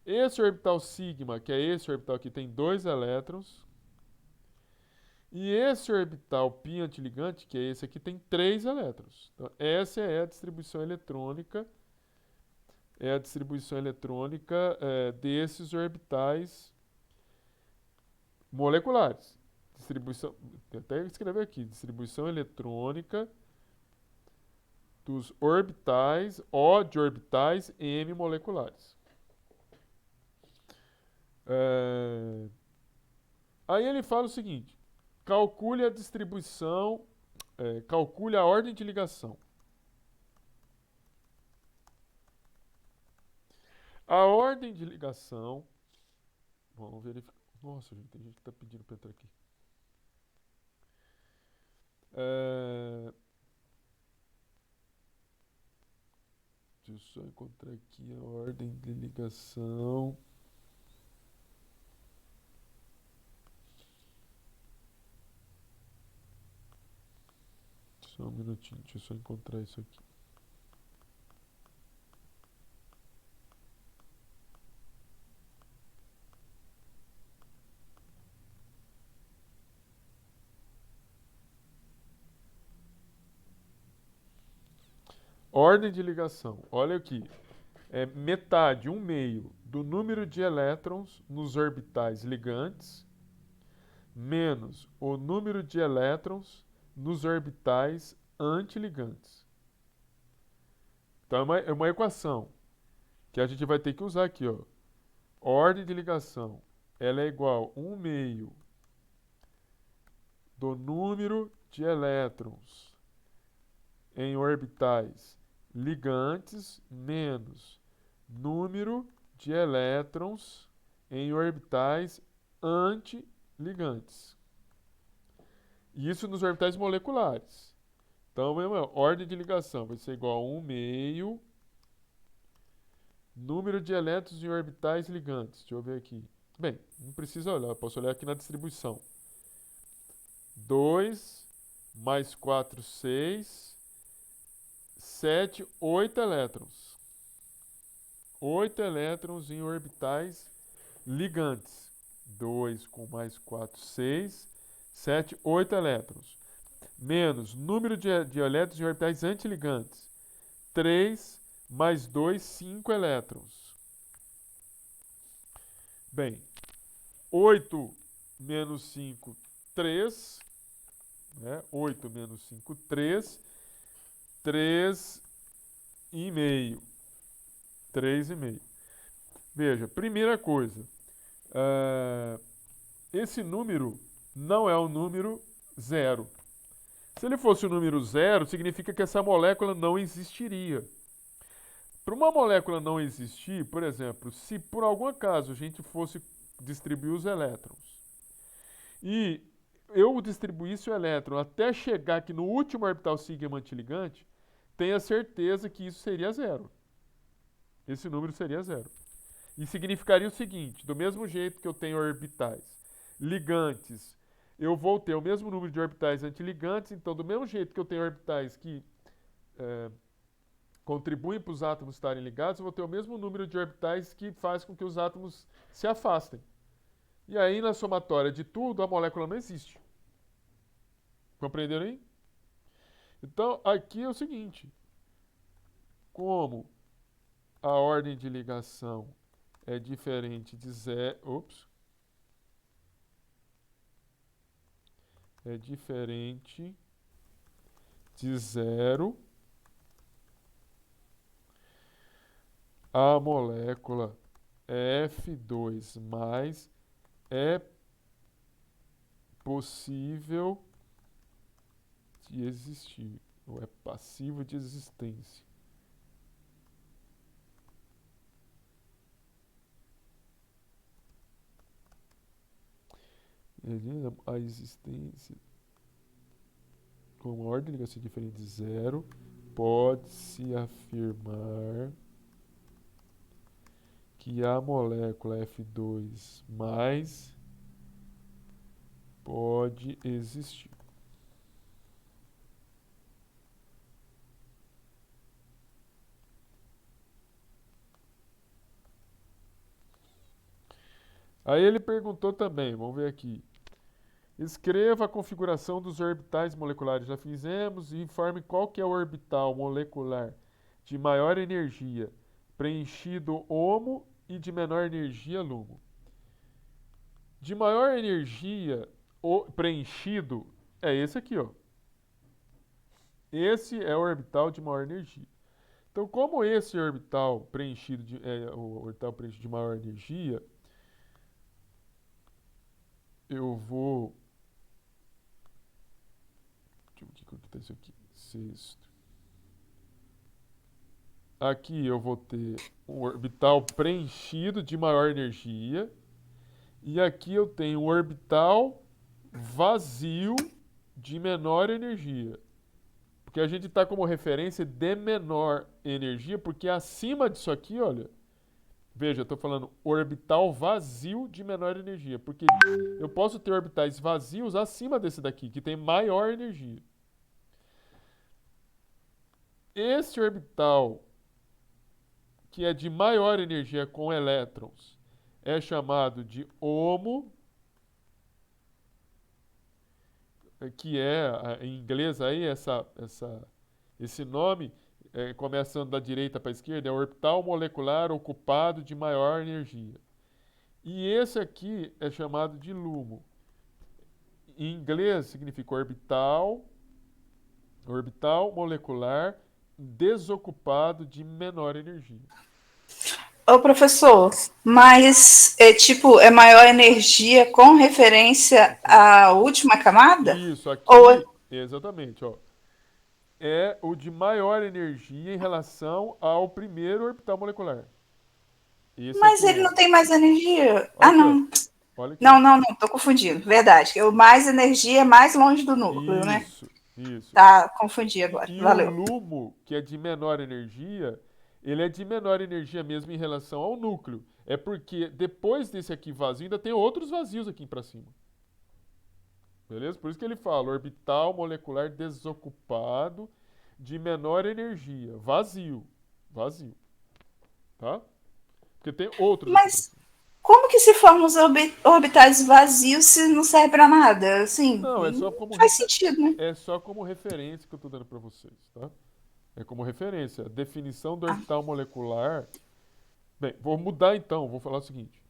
Esse orbital sigma, que é esse orbital aqui, tem 2 elétrons. E esse orbital π antiligante, que é esse aqui, tem 3 elétrons. Então, essa é a distribuição eletrônica. É a distribuição eletrônica desses orbitais moleculares. Distribuição, até escrever aqui, distribuição eletrônica dos orbitais, O de orbitais M moleculares. Aí ele fala o seguinte: calcule a distribuição, calcule a ordem de ligação. A ordem de ligação, vamos verificar. Nossa, gente, tem gente que está pedindo para entrar aqui. Deixa eu só encontrar aqui a ordem de ligação. Só um minutinho, deixa eu só encontrar isso aqui. Ordem de ligação. Olha aqui. É metade, 1/2 do número de elétrons nos orbitais ligantes menos o número de elétrons nos orbitais antiligantes. Então é uma equação que a gente vai ter que usar aqui, ó. Ordem de ligação, ela é igual a 1/2 do número de elétrons em orbitais ligantes menos número de elétrons em orbitais antiligantes. Isso nos orbitais moleculares. Então, a ordem de ligação vai ser igual a 1/2 número de elétrons em orbitais ligantes. Deixa eu ver aqui. Bem, não precisa olhar, posso olhar aqui na distribuição. 2 mais 4, 6, 7, 8 elétrons. 8 elétrons em orbitais ligantes. 2 com mais 4, 6, 7, 8 elétrons. Menos número de elétrons em orbitais antiligantes. 3 mais 2, 5 elétrons. Bem, 8 menos 5, 3. 8 menos 5, 3. 3,5. 3,5. Veja, primeira coisa. Esse número não é o número 0. Se ele fosse o número 0, significa que essa molécula não existiria. Para uma molécula não existir, por exemplo, se por algum acaso a gente fosse distribuir os elétrons e eu distribuísse o elétron até chegar aqui no último orbital sigma antiligante, tenha certeza que isso seria zero. Esse número seria zero. E significaria o seguinte, do mesmo jeito que eu tenho orbitais ligantes, eu vou ter o mesmo número de orbitais antiligantes, então do mesmo jeito que eu tenho orbitais que contribuem para os átomos estarem ligados, eu vou ter o mesmo número de orbitais que faz com que os átomos se afastem. E aí, na somatória de tudo, a molécula não existe. Compreenderam aí? Então, aqui é o seguinte. Como a ordem de ligação é diferente de zero... É diferente de zero, a molécula F2+, é possível de existir, ou é passivo de existência. A existência com uma ordem de ligação diferente de zero, pode-se afirmar que a molécula F2+ pode existir. Aí ele perguntou também, vamos ver aqui. Escreva a configuração dos orbitais moleculares. Já fizemos e informe qual que é o orbital molecular de maior energia, preenchido HOMO, e de menor energia, LUMO. De maior energia, preenchido, é esse aqui, ó. Esse é o orbital de maior energia. Então, como esse orbital preenchido é o orbital preenchido de maior energia, eu vou... Deixa eu ver o que acontece aqui. Sexto. Aqui eu vou ter um orbital preenchido de maior energia. E aqui eu tenho um orbital vazio de menor energia. Porque a gente está como referência de menor energia, porque acima disso aqui, olha... Veja, eu estou falando orbital vazio de menor energia, porque eu posso ter orbitais vazios acima desse daqui, que tem maior energia. Esse orbital, que é de maior energia com elétrons, é chamado de HOMO, que é, em inglês aí, esse nome... começando da direita para a esquerda, é o orbital molecular ocupado de maior energia. E esse aqui é chamado de LUMO. Em inglês significa orbital molecular desocupado de menor energia. Ô, professor, mas é maior energia com referência à última camada? Isso, aqui, Ou... exatamente, ó. É o de maior energia em relação ao primeiro orbital molecular. Mas ele não tem mais energia. Olha aqui, não. Olha aqui. Não, tô confundindo. Verdade. O mais energia é mais longe do núcleo, né? Isso. Tá, confundi agora. Valeu. O LUMO, que é de menor energia, ele é de menor energia mesmo em relação ao núcleo. É porque depois desse aqui vazio, ainda tem outros vazios aqui para cima. Beleza? Por isso que ele fala orbital molecular desocupado de menor energia. Vazio. Tá? Porque tem outros. Mas como que se formam os orbitais vazios se não serve para nada? Assim, não, é só como faz sentido, né? É só como referência que eu estou dando para vocês, tá? É como referência. A definição do orbital molecular... Bem, vou mudar então. Vou falar o seguinte.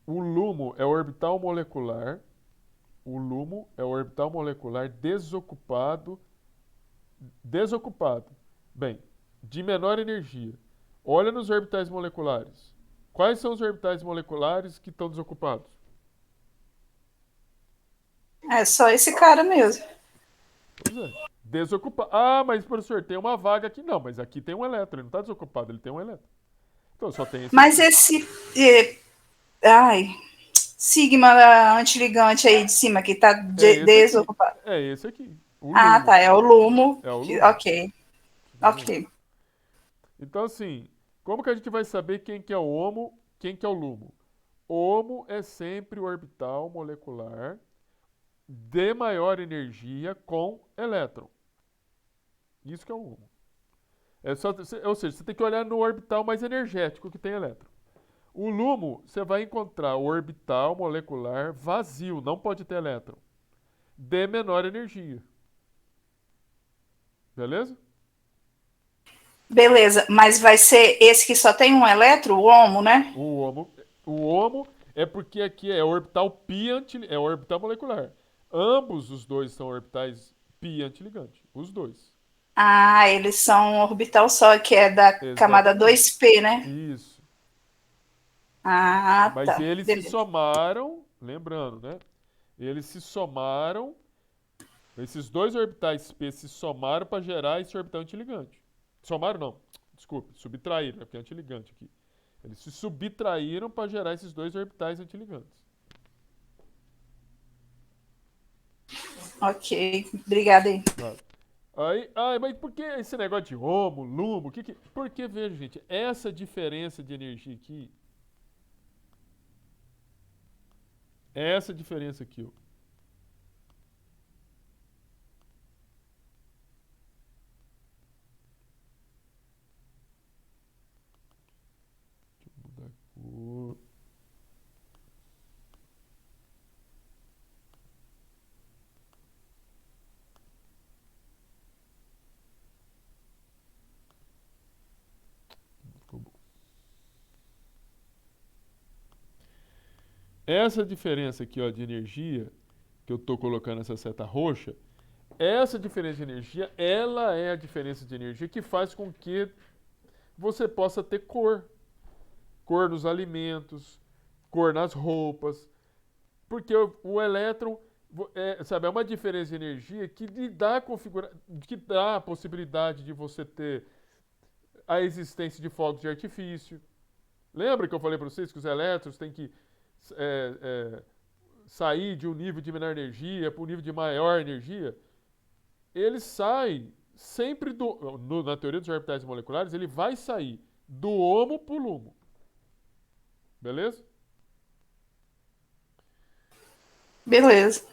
O LUMO é o orbital molecular... O LUMO é o orbital molecular desocupado. Bem, de menor energia. Olha nos orbitais moleculares. Quais são os orbitais moleculares que estão desocupados? É só esse cara mesmo. quiser. Desocupado. Ah, mas professor, tem uma vaga aqui. Não, mas aqui tem um elétron. Ele não está desocupado, ele tem um elétron. Então só tem esse Mas aqui. esse. Ai, sigma antiligante aí de cima que está É esse aqui. desocupado. É esse aqui. O Ah, lumo. tá. É o lumo. É o lumo. Ok. Entendeu? Ok. Então, assim, como que a gente vai saber quem que é o homo, quem que é o lumo? Homo é sempre o orbital molecular de maior energia com elétron. Isso que é o homo. É só, ou seja, você tem que olhar no orbital mais energético que tem elétron. O lumo, você vai encontrar o orbital molecular vazio, não pode ter elétron, de menor energia. Beleza? Beleza. Mas vai ser esse que só tem um elétron, o homo, né? O homo é porque aqui é orbital pi é orbital molecular. Ambos os dois são orbitais pi antiligante. Os dois. Ah, eles são um orbital só, que é da camada Exatamente. 2p, né? Isso. Ah, Mas tá. eles se Beleza. somaram, lembrando, né? Eles se somaram, esses dois orbitais p se somaram para gerar esse orbital antiligante. Somaram não, desculpe, subtraíram, é porque é antiligante aqui. Eles se subtraíram para gerar esses dois orbitais antiligantes. Ok. Obrigada aí. Claro. Aí, mas por que esse negócio de homo, lumo? Porque, veja, gente, essa diferença de energia aqui, essa diferença aqui, ó. Deixa eu mudar a cor. Ficou bom. Essa diferença aqui, ó, de energia, que eu estou colocando essa seta roxa, essa diferença de energia, ela é a diferença de energia que faz com que você possa ter cor. Cor nos alimentos, cor nas roupas. Porque o elétron, sabe, é uma diferença de energia que lhe dá que dá a possibilidade de você ter a existência de fogos de artifício. Lembra que eu falei para vocês que os elétrons têm que é, é, sair de um nível de menor energia para um nível de maior energia? Ele sai sempre na teoria dos orbitais moleculares, ele vai sair do homo para o lumo. Beleza? Beleza.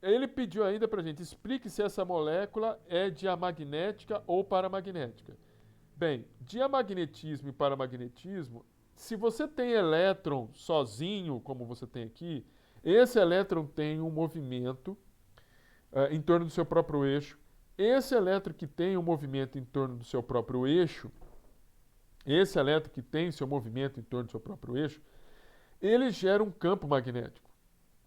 Ele pediu ainda para a gente, explique se essa molécula é diamagnética ou paramagnética. Bem, diamagnetismo e paramagnetismo, se você tem elétron sozinho, como você tem aqui, esse elétron tem um movimento em torno do seu próprio eixo. Esse elétron que tem um movimento em torno do seu próprio eixo, esse elétron que tem seu movimento em torno do seu próprio eixo, ele gera um campo magnético.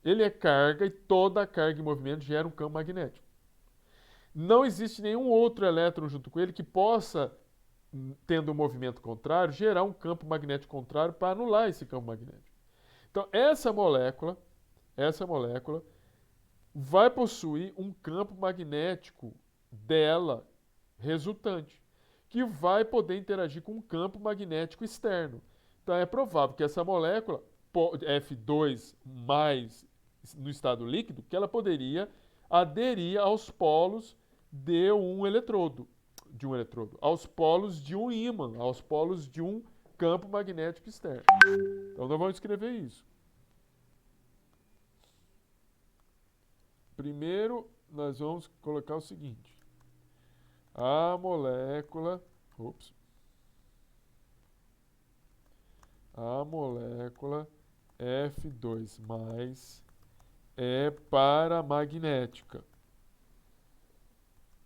Ele é carga e toda a carga em movimento gera um campo magnético. Não existe nenhum outro elétron junto com ele que possa, tendo um movimento contrário, gerar um campo magnético contrário para anular esse campo magnético. Então, essa molécula vai possuir um campo magnético dela resultante, que vai poder interagir com um campo magnético externo. Então, é provável que essa molécula, F2 mais no estado líquido, que ela poderia aderir aos polos de um eletrodo, aos polos de um ímã, aos polos de um campo magnético externo. Então, nós vamos escrever isso. Primeiro, nós vamos colocar o seguinte. A molécula F2 mais é paramagnética,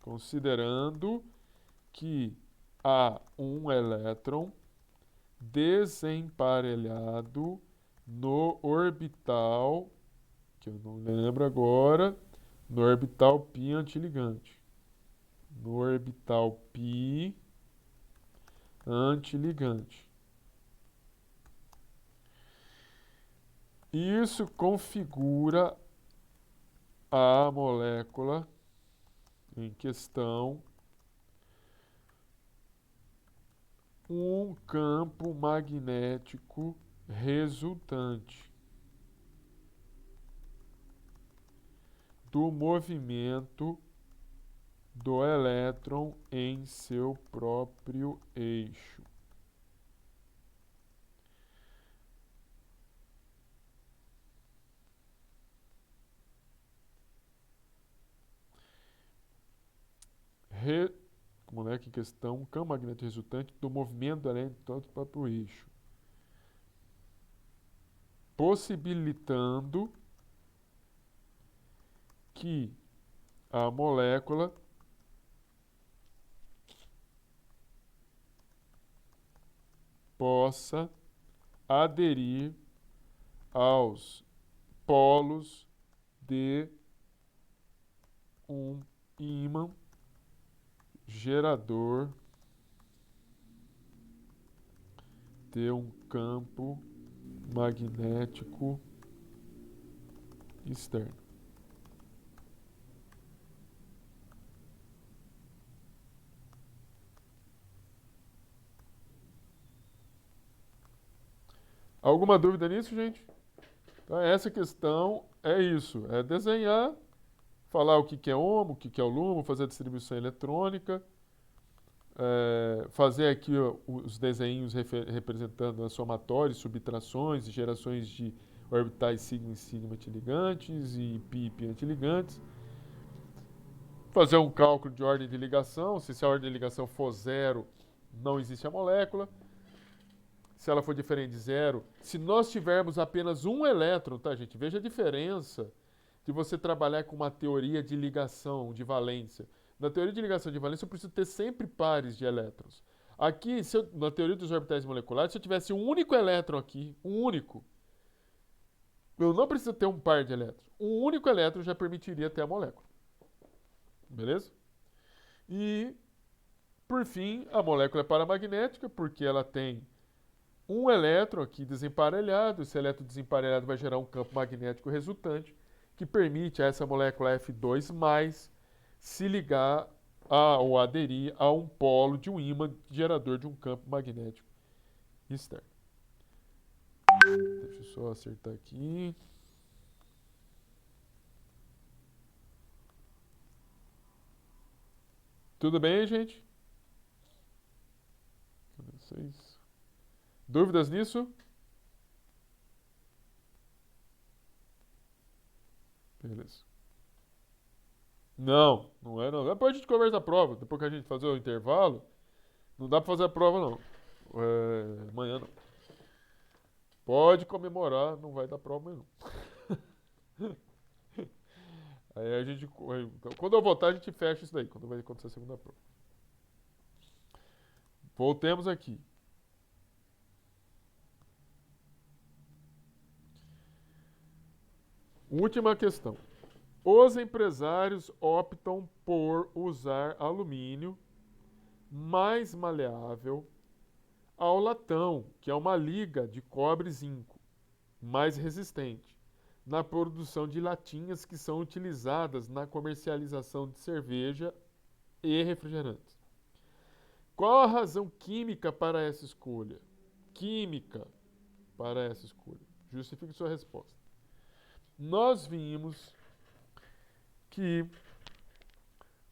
considerando que há um elétron desemparelhado no orbital, que eu não lembro agora, no orbital π antiligante. No orbital π antiligante. Isso configura a molécula em questão um campo magnético resultante do movimento do elétron em seu próprio eixo. Molécula em questão, campo magnético resultante do movimento do elétron em seu próprio eixo, possibilitando que a molécula possa aderir aos polos de um ímã gerador de um campo magnético externo. Alguma dúvida nisso, gente? Então, essa questão é isso, é desenhar, falar o que é ohmo, o que é o lumo, fazer a distribuição eletrônica, fazer aqui os desenhos representando as somatórias, subtrações e gerações de orbitais sigma e sigma antiligantes e pi e pi antiligantes. Fazer um cálculo de ordem de ligação, se a ordem de ligação for zero, não existe a molécula. Se ela for diferente de zero, se nós tivermos apenas um elétron, tá, gente? Veja a diferença de você trabalhar com uma teoria de ligação, de valência. Na teoria de ligação de valência, eu preciso ter sempre pares de elétrons. Aqui, na teoria dos orbitais moleculares, se eu tivesse um único elétron aqui, um único, eu não preciso ter um par de elétrons. Um único elétron já permitiria ter a molécula. Beleza? E, por fim, a molécula é paramagnética, porque ela tem um elétron aqui desemparelhado. Esse elétron desemparelhado vai gerar um campo magnético resultante, que permite a essa molécula F2+, se ligar ou aderir a um polo de um ímã gerador de um campo magnético externo. Deixa eu só acertar aqui. Tudo bem, gente? Dúvidas nisso? Beleza. Não, não é não. Depois a gente conversa a prova. Depois que a gente fazer o intervalo, não dá pra fazer a prova não. Amanhã não. Pode comemorar, não vai dar prova amanhã não. Aí a gente, quando eu voltar, a gente fecha isso daí, quando vai acontecer a segunda prova. Voltemos aqui. Última questão. Os empresários optam por usar alumínio mais maleável ao latão, que é uma liga de cobre e zinco, mais resistente, na produção de latinhas que são utilizadas na comercialização de cerveja e refrigerantes. Qual a razão química para essa escolha? Química para essa escolha. Justifique sua resposta. Nós vimos que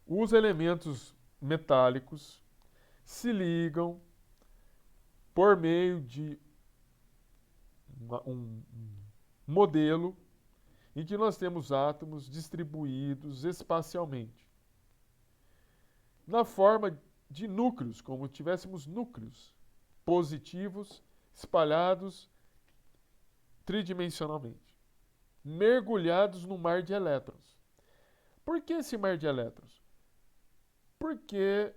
os elementos metálicos se ligam por meio de um modelo em que nós temos átomos distribuídos espacialmente, na forma de núcleos, como tivéssemos núcleos positivos espalhados tridimensionalmente, mergulhados no mar de elétrons. Por que esse mar de elétrons? Porque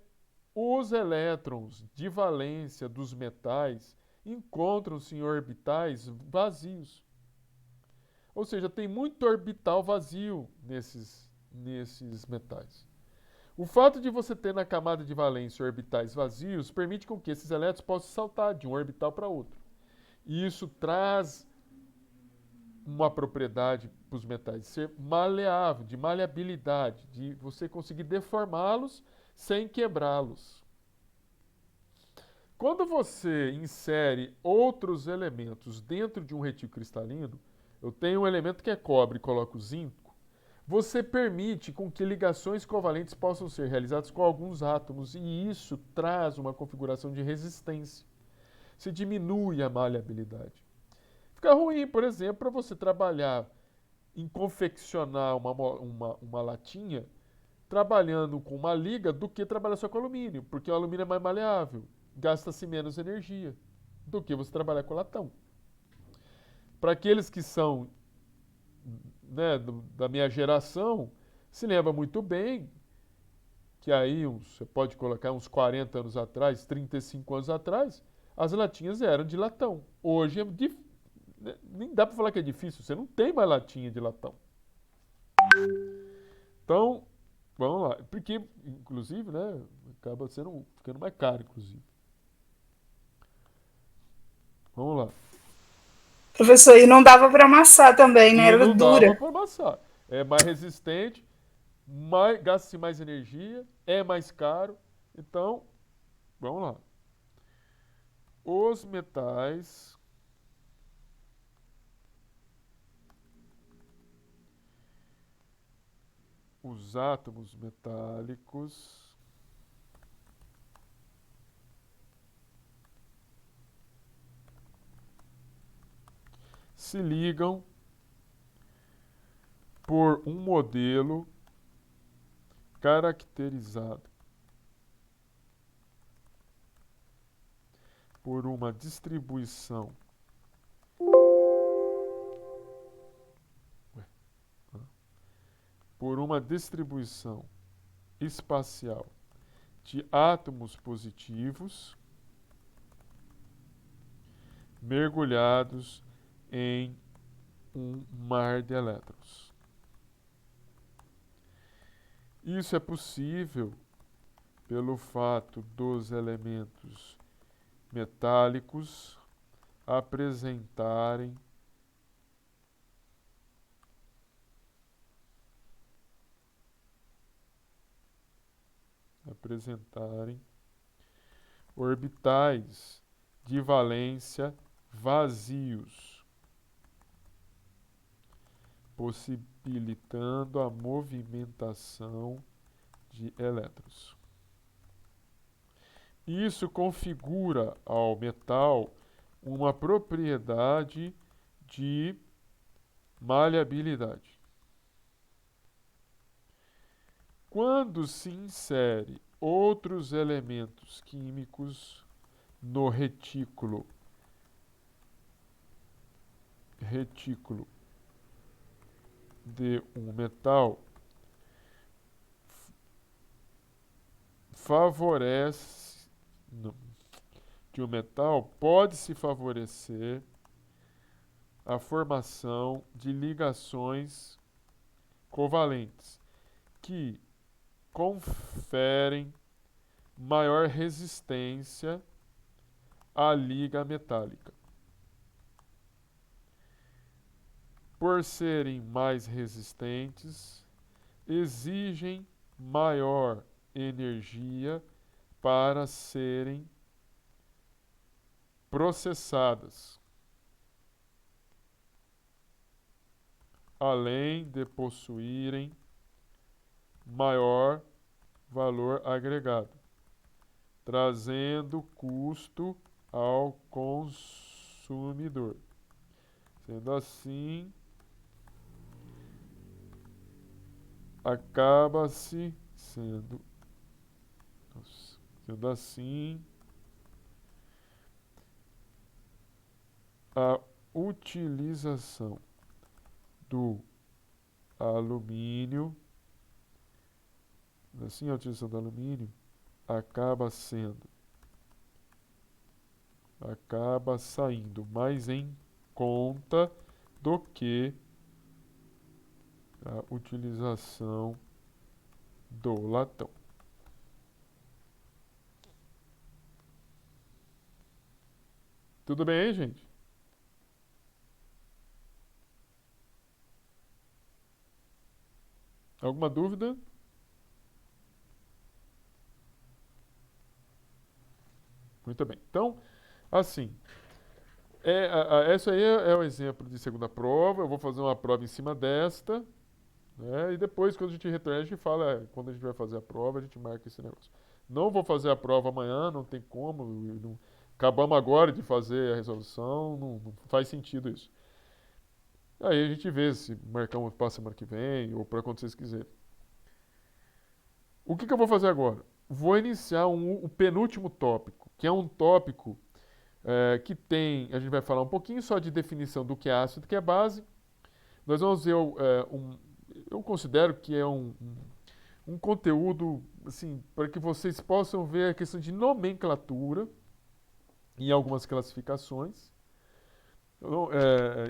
os elétrons de valência dos metais encontram-se em orbitais vazios. Ou seja, tem muito orbital vazio nesses metais. O fato de você ter na camada de valência orbitais vazios permite com que esses elétrons possam saltar de um orbital para outro. E isso traz uma propriedade para os metais, de ser maleável, de maleabilidade, de você conseguir deformá-los sem quebrá-los. Quando você insere outros elementos dentro de um retículo cristalino, eu tenho um elemento que é cobre e coloco zinco, você permite com que ligações covalentes possam ser realizadas com alguns átomos e isso traz uma configuração de resistência. Você diminui a maleabilidade. Fica ruim, por exemplo, para você trabalhar em confeccionar uma latinha trabalhando com uma liga do que trabalhar só com alumínio, porque o alumínio é mais maleável, gasta-se menos energia do que você trabalhar com latão. Para aqueles que são, né, da minha geração, se lembra muito bem que aí você pode colocar uns 40 anos atrás, 35 anos atrás, as latinhas eram de latão. Hoje nem dá para falar que é difícil, você não tem mais latinha de latão. Então, vamos lá. Porque, inclusive, né, acaba ficando mais caro, inclusive. Vamos lá. Professor, e não dava para amassar também, né? E Era não dava dura. para amassar. É mais resistente, gasta-se mais energia, é mais caro. Então, vamos lá. Os metais os átomos metálicos se ligam por um modelo caracterizado por uma distribuição espacial de átomos positivos mergulhados em um mar de elétrons. Isso é possível pelo fato dos elementos metálicos apresentarem orbitais de valência vazios, possibilitando a movimentação de elétrons. Isso configura ao metal uma propriedade de maleabilidade. Quando se insere outros elementos químicos no retículo de um metal, pode-se favorecer a formação de ligações covalentes que conferem maior resistência à liga metálica. Por serem mais resistentes, exigem maior energia para serem processadas, além de possuírem maior valor agregado, trazendo custo ao consumidor. Sendo assim, a utilização do alumínio, acaba saindo mais em conta do que a utilização do latão. Tudo bem aí, gente? Alguma dúvida? Muito bem. Então, assim, essa aí é o exemplo de segunda prova. Eu vou fazer uma prova em cima desta, né? E depois, quando a gente retornar, a gente fala, quando a gente vai fazer a prova, a gente marca esse negócio. Não vou fazer a prova amanhã, não tem como. Acabamos agora de fazer a resolução, não faz sentido isso. Aí a gente vê se marcamos para a semana que vem ou para quando vocês quiserem. O que eu vou fazer agora? Vou iniciar o penúltimo tópico, que é um tópico que tem, a gente vai falar um pouquinho só de definição do que é ácido e do que é base. Nós vamos ver, eu considero que é um conteúdo, assim, para que vocês possam ver a questão de nomenclatura em algumas classificações.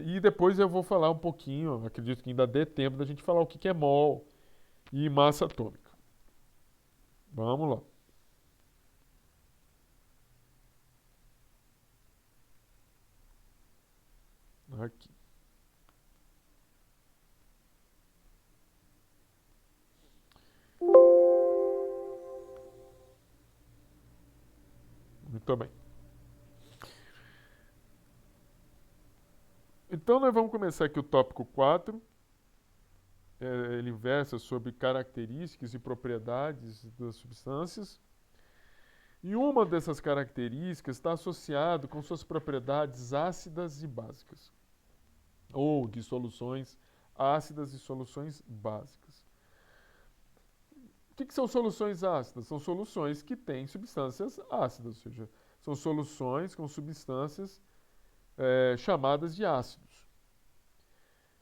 E depois eu vou falar um pouquinho, acredito que ainda dê tempo da gente falar o que é mol e massa atômica. Vamos lá. Aqui. Muito bem. Então, nós vamos começar aqui o tópico 4. Ele versa sobre características e propriedades das substâncias. E uma dessas características está associada com suas propriedades ácidas e básicas, ou de soluções ácidas e soluções básicas. O que são soluções ácidas? São soluções que têm substâncias ácidas, ou seja, são soluções com substâncias chamadas de ácidos.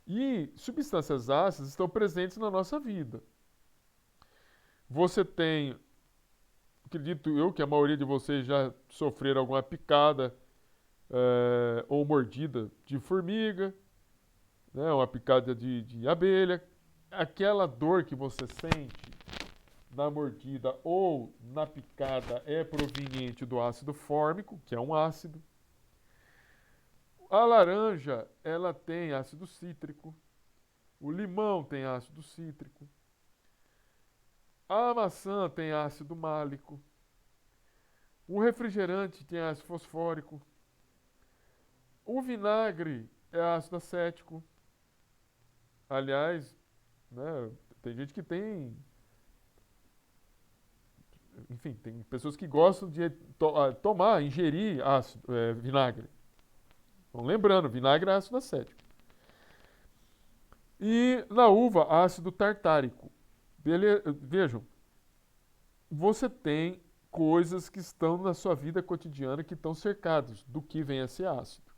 E substâncias ácidas estão presentes na nossa vida. Você tem, acredito eu que a maioria de vocês já sofreram alguma picada ou mordida de formiga, né, uma picada de abelha. Aquela dor que você sente na mordida ou na picada é proveniente do ácido fórmico, que é um ácido. A laranja, ela tem ácido cítrico. O limão tem ácido cítrico. A maçã tem ácido málico. O refrigerante tem ácido fosfórico. O vinagre é ácido acético. Aliás, né, tem gente que tem... Enfim, tem pessoas que gostam de ingerir ácido, vinagre. Então, lembrando, vinagre é ácido acético. E na uva, ácido tartárico. Vejam, você tem coisas que estão na sua vida cotidiana que estão cercadas do que vem a ser ácido.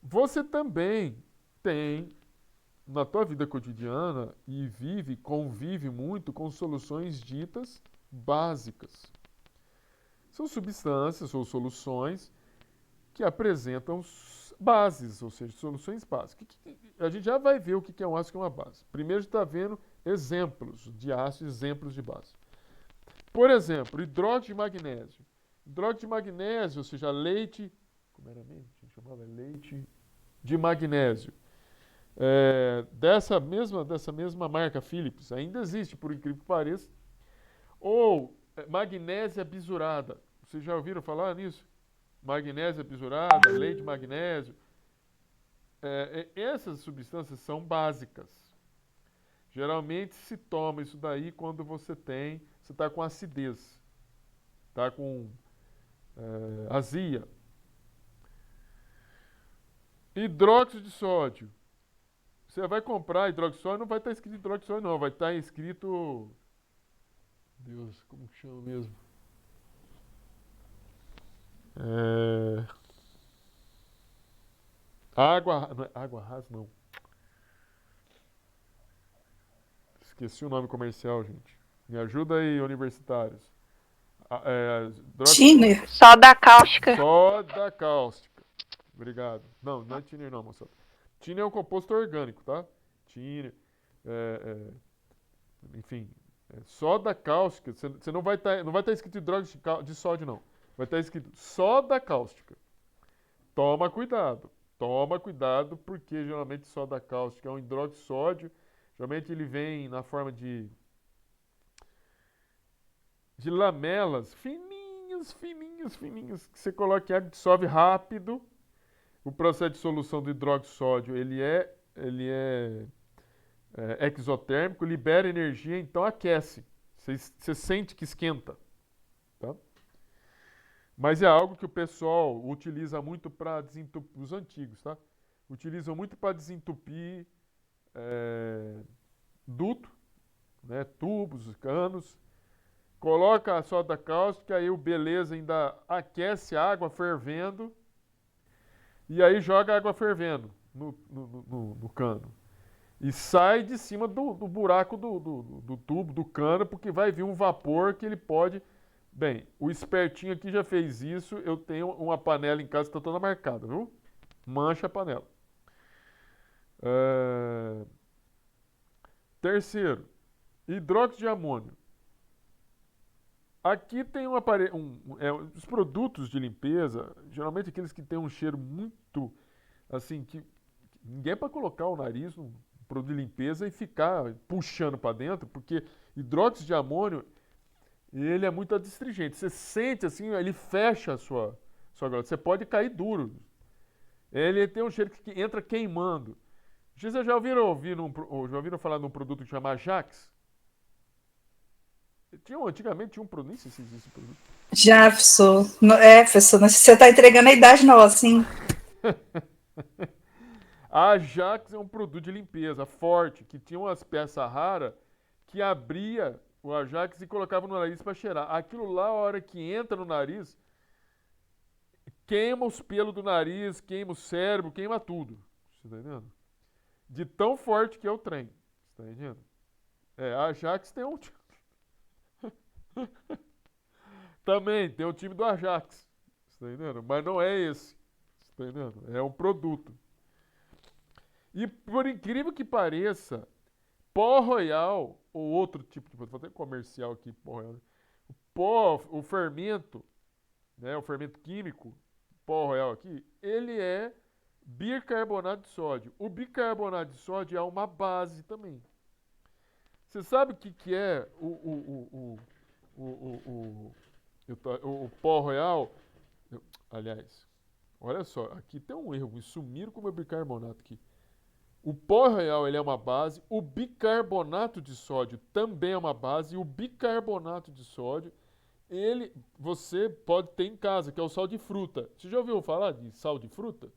Você também tem na tua vida cotidiana e convive muito com soluções ditas básicas. São substâncias ou soluções que apresentam bases, ou seja, soluções básicas. A gente já vai ver o que é um ácido e uma base. Primeiro a gente está vendo exemplos de ácido, exemplos de base. Por exemplo, hidróxido de magnésio. Hidróxido de magnésio, ou seja, leite... Como era mesmo? A gente chamava leite de magnésio. Dessa mesma marca Philips, ainda existe, por incrível que pareça. Ou magnésia bisurada. Vocês já ouviram falar nisso? Magnésia bisurada, leite de magnésio. Essas substâncias são básicas. Geralmente se toma isso daí quando você está com acidez, está com azia. Hidróxido de sódio. Você vai comprar hidróxido de sódio, não vai estar escrito hidróxido de sódio, não. Vai estar escrito... Deus, como que chama mesmo? Água rasa, não. Esqueci o nome comercial, gente. Me ajuda aí, universitários. Tiner. Soda cáustica. Soda cáustica. Obrigado. Não é tiner não, moçada. Tiner é um composto orgânico, tá? Tiner, enfim, soda cáustica. Você não vai estar escrito hidróxido de sódio, não. Vai estar escrito soda cáustica. Toma cuidado. Toma cuidado, porque geralmente soda cáustica é um hidroxódio. Geralmente ele vem na forma de lamelas fininhas, fininhas, fininhas, que você coloca em água, dissolve rápido. O processo de solução do hidroxódio, ele é exotérmico, libera energia, então aquece. Você sente que esquenta. Tá? Mas é algo que o pessoal utiliza muito para desentupir, os antigos, tá? Utilizam muito para desentupir duto, né? Tubos, canos. Coloca a soda cáustica, aí o beleza ainda aquece a água fervendo e aí joga a água fervendo no cano. E sai de cima do buraco do tubo, do cano, porque vai vir um vapor que ele pode... Bem, o espertinho aqui já fez isso. Eu tenho uma panela em casa que está toda marcada, viu? Mancha a panela. Terceiro, hidróxido de amônio. Aqui tem os produtos de limpeza, geralmente aqueles que têm um cheiro muito, assim, que ninguém é para colocar o nariz num produto de limpeza e ficar puxando para dentro, porque hidróxido de amônio, ele é muito adstringente. Você sente assim, ele fecha a sua glândula. Você pode cair duro. Ele tem um cheiro que entra queimando. Vocês já ouviram falar de um produto que chama Ajax? Antigamente tinha um produto, nem sei se existe esse produto. Já, professor. Professor, você está entregando a idade nossa, assim. A Ajax é um produto de limpeza forte, que tinha umas peças raras que abria o Ajax e colocava no nariz para cheirar. Aquilo lá, a hora que entra no nariz, queima os pelos do nariz, queima o cérebro, queima tudo. Você tá entendendo? De tão forte que é o trem. Você tá entendendo? A Ajax tem um... Também tem o time do Ajax. Você tá entendendo? Mas não é esse. Você tá entendendo? É um produto. E por incrível que pareça, Pó Royal, ou outro tipo de... Vou fazer comercial aqui, Pó Royal. O fermento, né, o fermento químico, Pó Royal aqui, ele é bicarbonato de sódio. O bicarbonato de sódio é uma base também. Você sabe o que é o Pó Royal? Aliás, olha só, aqui tem um erro. Me sumiram com o meu bicarbonato aqui. O pó royal, ele é uma base, o bicarbonato de sódio também é uma base, e o bicarbonato de sódio, você pode ter em casa, que é o sal de fruta. Você já ouviu falar de sal de fruta?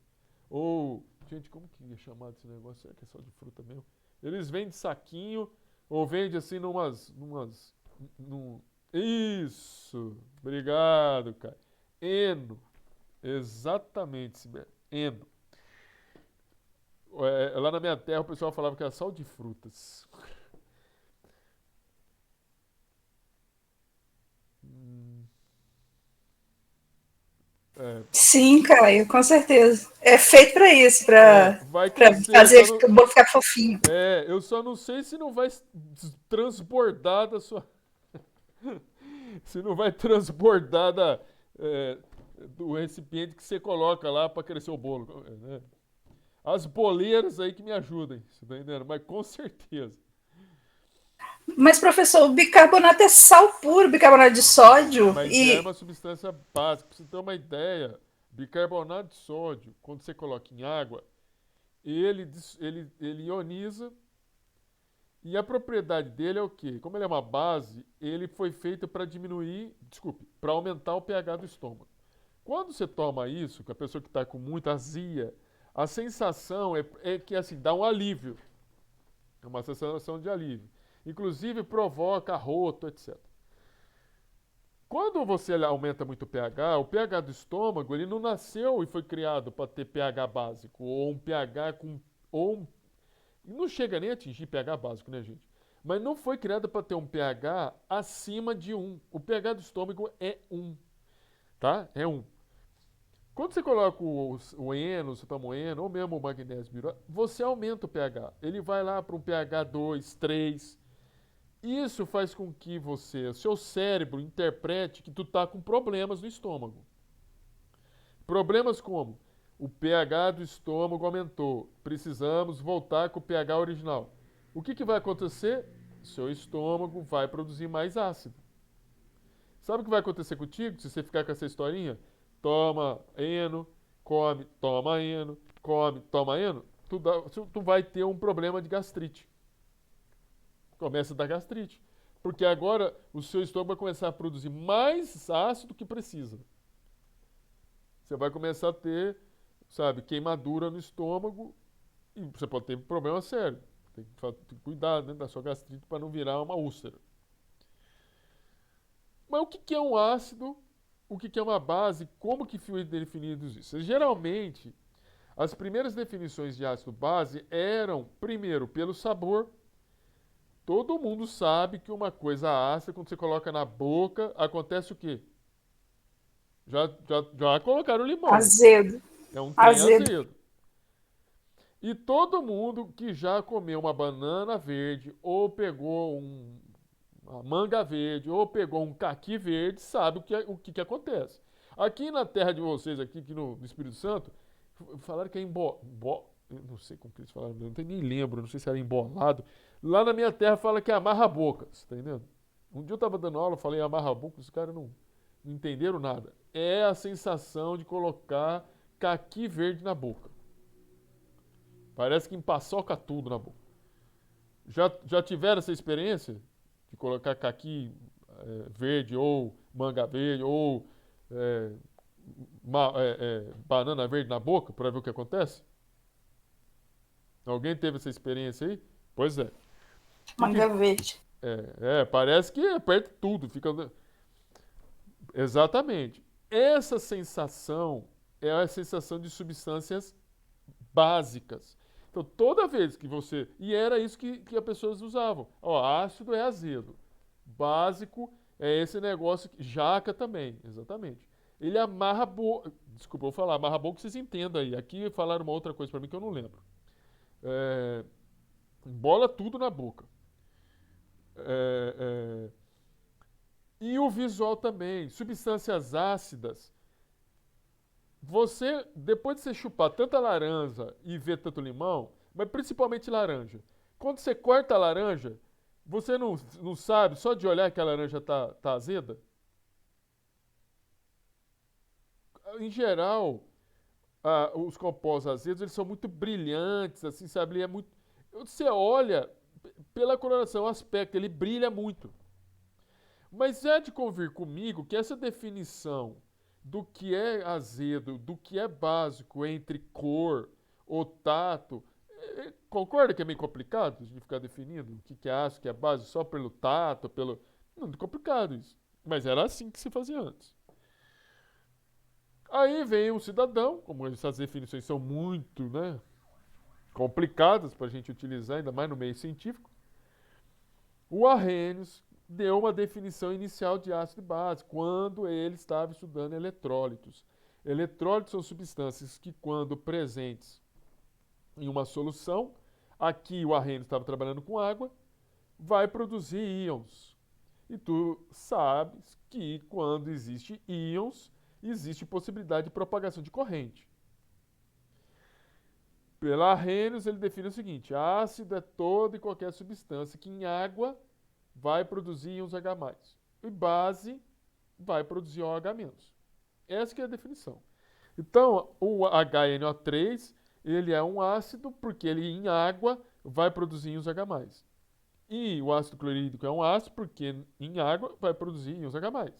Ou, gente, como que é chamado esse negócio? Será que é sal de fruta mesmo? Eles vendem saquinho, ou vendem assim Isso! Obrigado, cara. Eno. Exatamente, Sibeli. Eno. Lá na minha terra o pessoal falava que era sal de frutas. Sim, Caio, com certeza. É feito para isso, para fazer o bolo ficar fofinho. Eu só não sei se não vai transbordar da sua... se não vai transbordar do recipiente que você coloca lá para crescer o bolo, né? As boleiras aí que me ajudem, você tá entendendo? Mas com certeza. Mas, professor, o bicarbonato é sal puro, bicarbonato de sódio. Mas é uma substância básica. Pra você ter uma ideia, bicarbonato de sódio, quando você coloca em água, ele ioniza. E a propriedade dele é o quê? Como ele é uma base, ele foi feito para para aumentar o pH do estômago. Quando você toma isso, com a pessoa que está com muita azia, a sensação é que assim, dá um alívio. É uma sensação de alívio. Inclusive provoca arroto, etc. Quando você aumenta muito o pH do estômago, ele não nasceu e foi criado para ter pH básico, ou um pH com... Não chega nem a atingir pH básico, né, gente? Mas não foi criado para ter um pH acima de 1. O pH do estômago é 1. Tá? É 1. Quando você coloca o Eno, você toma o Eno, ou mesmo o magnésio biruta, você aumenta o pH. Ele vai lá para um pH 2, 3. Isso faz com que o seu cérebro interprete que tu tá com problemas no estômago. Problemas como O pH do estômago aumentou. Precisamos voltar com o pH original. O que vai acontecer? Seu estômago vai produzir mais ácido. Sabe o que vai acontecer contigo se você ficar com essa historinha? Toma eno, come, toma eno, come, toma eno. Tu vai ter um problema de gastrite. Começa a dar gastrite. Porque agora o seu estômago vai começar a produzir mais ácido que precisa. Você vai começar a ter, sabe, queimadura no estômago e você pode ter problema sério. Tem que cuidar, né, da sua gastrite para não virar uma úlcera. Mas o que é um ácido? O que é uma base? Como que foi definido isso? Geralmente, as primeiras definições de ácido base eram, primeiro, pelo sabor. Todo mundo sabe que uma coisa ácida, quando você coloca na boca, acontece o quê? Já colocaram limão. Azedo. É um trem Azedo. azedo. E todo mundo que já comeu uma banana verde, ou pegou uma manga verde, ou pegou um caqui verde, sabe o que acontece. Aqui na terra de vocês, aqui no Espírito Santo, falaram que é eu não sei como que eles falaram, não nem lembro, não sei se era embolado. Lá na minha terra fala que é amarra a boca, você tá entendendo? Um dia eu tava dando aula, eu falei amarra a boca, os caras não entenderam nada. É a sensação de colocar caqui verde na boca. Parece que empaçoca tudo na boca. Já tiveram essa experiência? De colocar caqui verde, ou manga verde, ou banana verde na boca, para ver o que acontece? Alguém teve essa experiência aí? Pois é. Manga verde. Parece que aperta tudo. Exatamente. Essa sensação é a sensação de substâncias básicas. Então, toda vez que você... E era isso que as pessoas usavam. Ó, ácido é azedo. Básico é esse negócio... Jaca também, exatamente. Ele amarra a boca... Desculpa, eu vou falar. Amarra a boca, vocês entendam aí. Aqui falaram uma outra coisa para mim que eu não lembro. Embola tudo na boca. E o visual também. Substâncias ácidas. Você, depois de você chupar tanta laranja e ver tanto limão, mas principalmente laranja, quando você corta a laranja, você não sabe, só de olhar que a laranja tá azeda? Em geral, os compostos azedos, eles são muito brilhantes, assim, sabe? Ele é muito... Você olha, pela coloração, o aspecto, ele brilha muito. Mas é de convir comigo que essa definição do que é azedo, do que é básico entre cor ou tato, concorda que é meio complicado de ficar definindo o que é ácido, o que é base só pelo tato, pelo... Não, é complicado isso. Mas era assim que se fazia antes. Aí vem um cidadão, como essas definições são muito, né, complicadas para a gente utilizar, ainda mais no meio científico, o Arrhenius deu uma definição inicial de ácido e base, quando ele estava estudando eletrólitos. Eletrólitos são substâncias que, quando presentes em uma solução, aqui o Arrhenius estava trabalhando com água, vai produzir íons. E tu sabes que quando existe íons, existe possibilidade de propagação de corrente. Pela Arrhenius, ele define o seguinte: ácido é toda e qualquer substância que em água vai produzir íons H+. E base vai produzir OH-. Essa que é a definição. Então, o HNO3, ele é um ácido porque ele em água vai produzir íons H+. E o ácido clorídrico é um ácido porque em água vai produzir íons H+.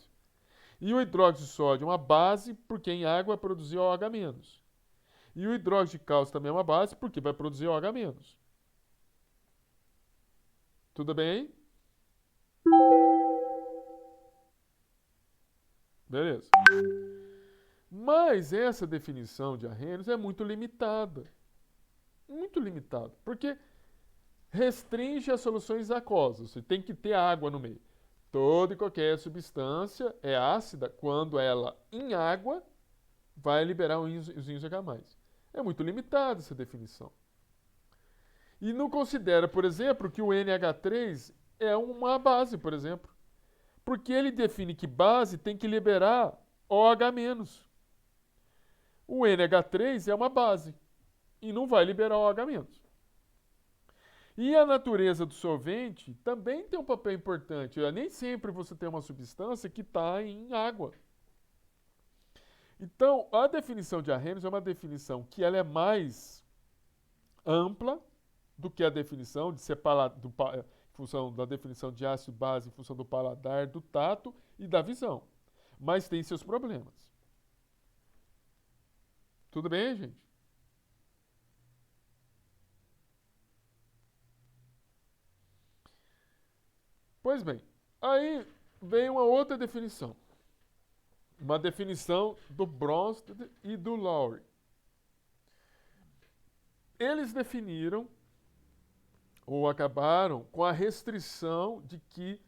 E o hidróxido de sódio é uma base porque em água vai produzir OH-. E o hidróxido de cálcio também é uma base porque vai produzir OH-. Tudo bem aí? Beleza. Mas essa definição de Arrhenius é muito limitada. Muito limitada. Porque restringe as soluções aquosas. Você tem que ter água no meio. Toda e qualquer substância é ácida quando ela, em água, vai liberar os íons H+. É muito limitada essa definição. E não considera, por exemplo, que o NH3 é uma base, por exemplo. Porque ele define que base tem que liberar OH-. O NH3 é uma base e não vai liberar o OH-. E a natureza do solvente também tem um papel importante. Nem sempre você tem uma substância que está em água. Então, a definição de Arrhenius é uma definição que ela é mais ampla do que a definição de separar em função da definição de ácido base, em função do paladar, do tato e da visão. Mas tem seus problemas. Tudo bem, gente? Pois bem, aí vem uma outra definição. Uma definição do Bronsted e do Lowry. Eles definiram, ou acabaram, com a restrição de que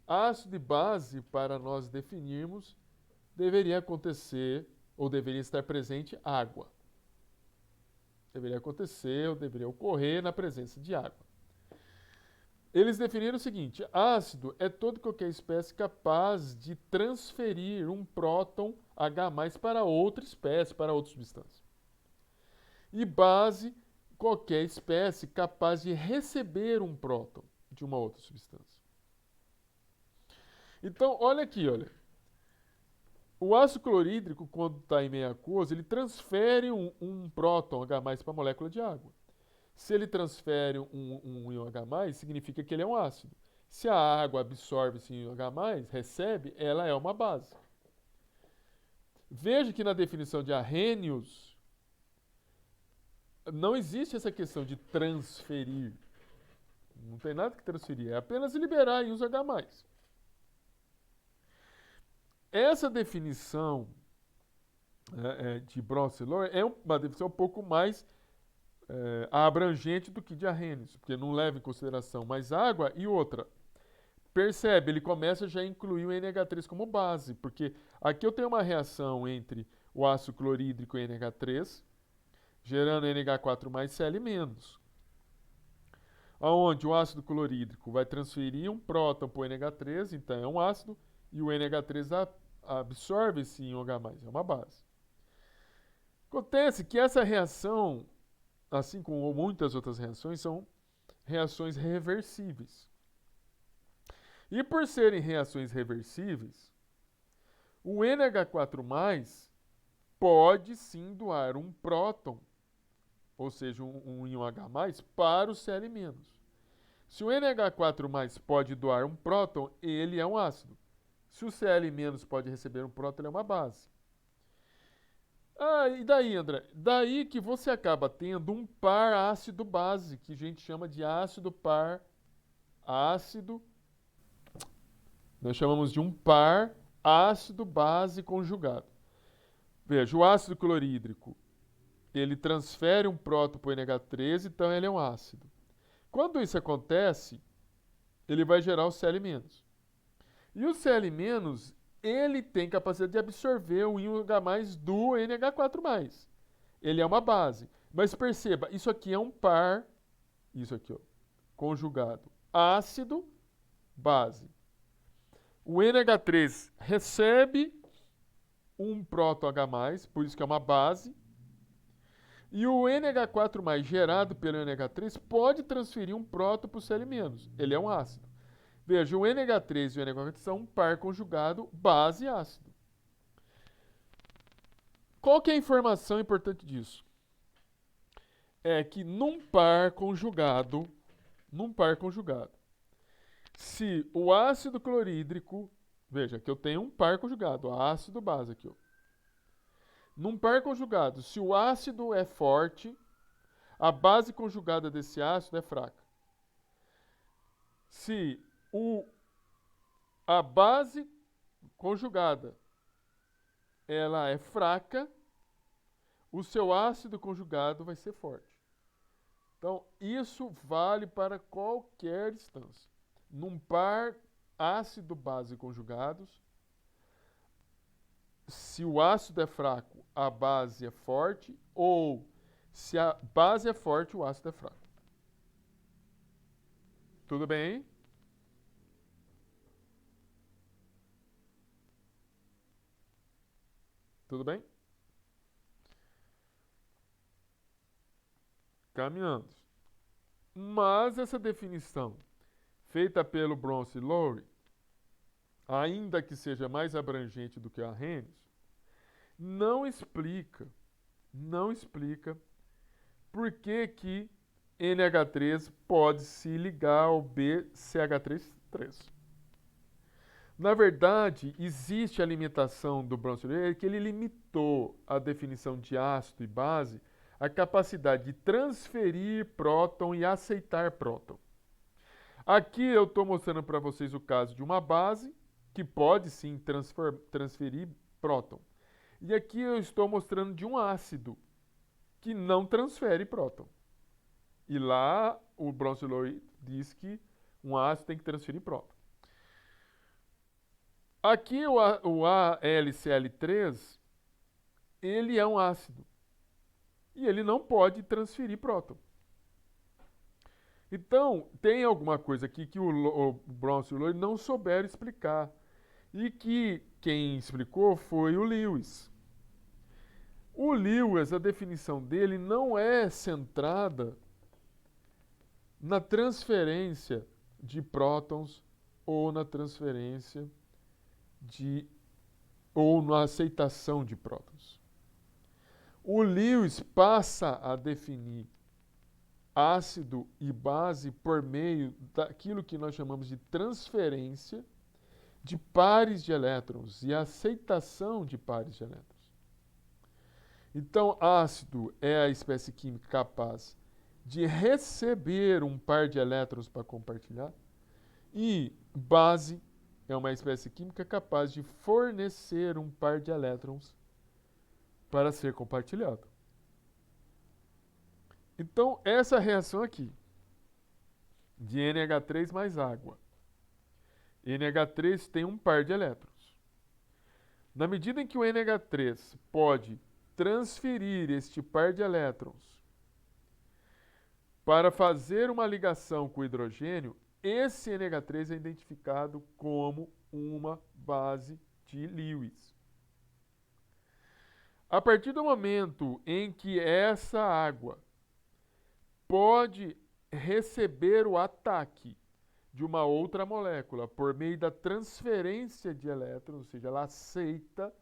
ácido e base, para nós definirmos, deveria acontecer, ou deveria estar presente, água. Deveria acontecer, ou deveria ocorrer na presença de água. Eles definiram o seguinte: ácido é toda qualquer espécie capaz de transferir um próton H+ para outra espécie, para outra substância. E base, qualquer espécie capaz de receber um próton de uma outra substância. Então, olha aqui, olha. O ácido clorídrico, quando está em meio aquoso, ele transfere um próton H+ para a molécula de água. Se ele transfere um íon H+, significa que ele é um ácido. Se a água absorve esse íon H+, recebe, ela é uma base. Veja que na definição de Arrhenius, não existe essa questão de transferir. Não tem nada que transferir, é apenas liberar íons H+. Essa definição de Bronsted e Lowry é uma definição um pouco mais abrangente do que de Arrhenius, porque não leva em consideração mais água. E outra, percebe, ele começa já a incluir o NH3 como base, porque aqui eu tenho uma reação entre o ácido clorídrico e NH3, gerando NH4+, Cl-, onde o ácido clorídrico vai transferir um próton para o NH3, então é um ácido, e o NH3 absorve esse íon H+, é uma base. Acontece que essa reação, assim como muitas outras reações, são reações reversíveis. E por serem reações reversíveis, o NH4+, pode sim doar um próton, ou seja, um íon H+, para o Cl-. Se o NH4+ pode doar um próton, ele é um ácido. Se o Cl- pode receber um próton, ele é uma base. E daí, André? Daí que você acaba tendo um par ácido-base, que a gente chama de ácido par ácido. Nós chamamos de um par ácido-base conjugado. Veja, o ácido clorídrico, ele transfere um próton para o NH3, então ele é um ácido. Quando isso acontece, ele vai gerar o Cl-. E o Cl-, ele tem capacidade de absorver o íon H+ do NH4+. Ele é uma base. Mas perceba, isso aqui é um par, isso aqui, ó, conjugado, ácido, base. O NH3 recebe um próton H+, por isso que é uma base. E o NH4+, gerado pelo NH3, pode transferir um próton para o Cl-. Ele é um ácido. Veja, o NH3 e o NH4 são um par conjugado base-ácido. Qual que é a informação importante disso? É que num par conjugado, se o ácido clorídrico, veja que eu tenho um par conjugado, ácido-base aqui, ó. Num par conjugado, se o ácido é forte, a base conjugada desse ácido é fraca. Se a base conjugada ela é fraca, o seu ácido conjugado vai ser forte. Então, isso vale para qualquer distância. Num par ácido-base conjugados, se o ácido é fraco, a base é forte, ou se a base é forte, o ácido é fraco. Tudo bem? Tudo bem? caminhando. Mas essa definição, feita pelo Bronce e Lowry, ainda que seja mais abrangente do que a Arrhenius, não explica por que NH3 pode se ligar ao BCH3. Na verdade, existe a limitação do Bronce e Lowry, que ele limitou a definição de ácido e base a capacidade de transferir próton e aceitar próton. Aqui eu estou mostrando para vocês o caso de uma base que pode sim transferir próton. E aqui eu estou mostrando de um ácido que não transfere próton. E lá o Bronce e Lowry diz que um ácido tem que transferir próton. Aqui o AlCl3, ele é um ácido. E ele não pode transferir próton. Então, tem alguma coisa aqui que o Bronce e o Lowry não souberam explicar. E que quem explicou foi o Lewis. O Lewis, a definição dele não é centrada na transferência de prótons ou na transferência ou na aceitação de prótons. O Lewis passa a definir ácido e base por meio daquilo que nós chamamos de transferência de pares de elétrons e aceitação de pares de elétrons. Então, ácido é a espécie química capaz de receber um par de elétrons para compartilhar, e base é uma espécie química capaz de fornecer um par de elétrons para ser compartilhado. Então, essa reação aqui, de NH3 mais água. NH3 tem um par de elétrons. Na medida em que o NH3 pode transferir este par de elétrons para fazer uma ligação com o hidrogênio, esse NH3 é identificado como uma base de Lewis. A partir do momento em que essa água pode receber o ataque de uma outra molécula por meio da transferência de elétrons, ou seja, ela aceita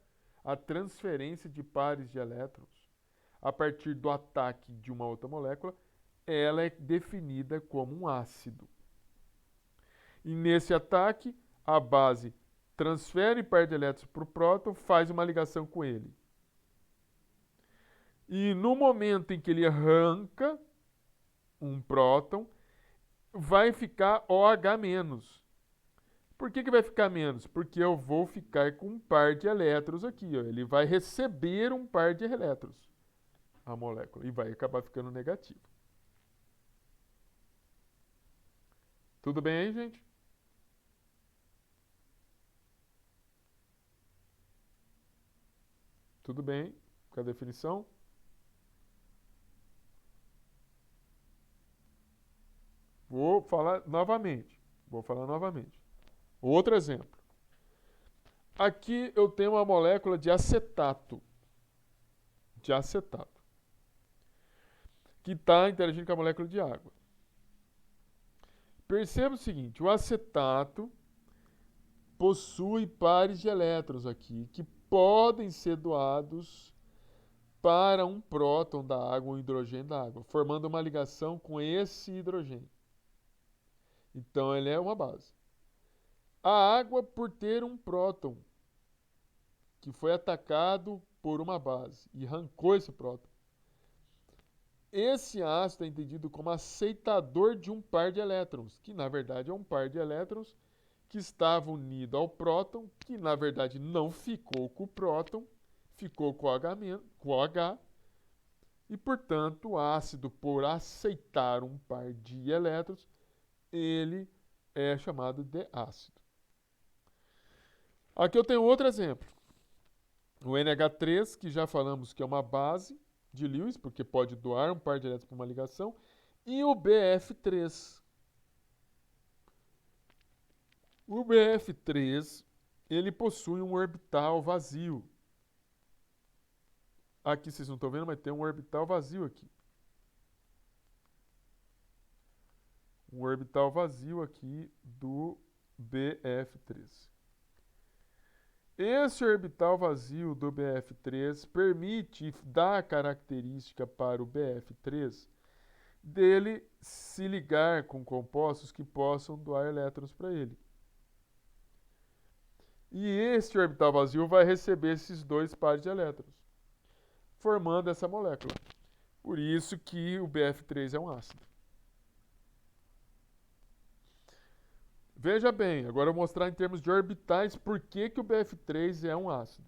a transferência de pares de elétrons a partir do ataque de uma outra molécula, ela é definida como um ácido. E nesse ataque, a base transfere par de elétrons para o próton, faz uma ligação com ele. E no momento em que ele arranca um próton, vai ficar OH-. Por que vai ficar menos? Porque eu vou ficar com um par de elétrons aqui. Ó. Ele vai receber um par de elétrons, a molécula, e vai acabar ficando negativo. Tudo bem aí, gente? Tudo bem com a definição? Vou falar novamente. Outro exemplo. Aqui eu tenho uma molécula de acetato. Que está interagindo com a molécula de água. Perceba o seguinte, o acetato possui pares de elétrons aqui que podem ser doados para um próton da água, um hidrogênio da água, formando uma ligação com esse hidrogênio. Então, ele é uma base. A água, por ter um próton que foi atacado por uma base e arrancou esse próton, esse ácido é entendido como aceitador de um par de elétrons, que na verdade é um par de elétrons que estava unido ao próton, que na verdade não ficou com o próton, ficou com o H, e portanto o ácido, por aceitar um par de elétrons, ele é chamado de ácido. Aqui eu tenho outro exemplo. O NH3, que já falamos que é uma base de Lewis, porque pode doar um par de elétrons para uma ligação, e o BF3. O BF3, ele possui um orbital vazio. Aqui vocês não estão vendo, mas tem um orbital vazio aqui. um orbital vazio aqui do BF3. Esse orbital vazio do BF3 permite dar a característica para o BF3 dele se ligar com compostos que possam doar elétrons para ele. E este orbital vazio vai receber esses dois pares de elétrons, formando essa molécula. Por isso que o BF3 é um ácido. Veja bem, agora eu vou mostrar em termos de orbitais por que o BF3 é um ácido.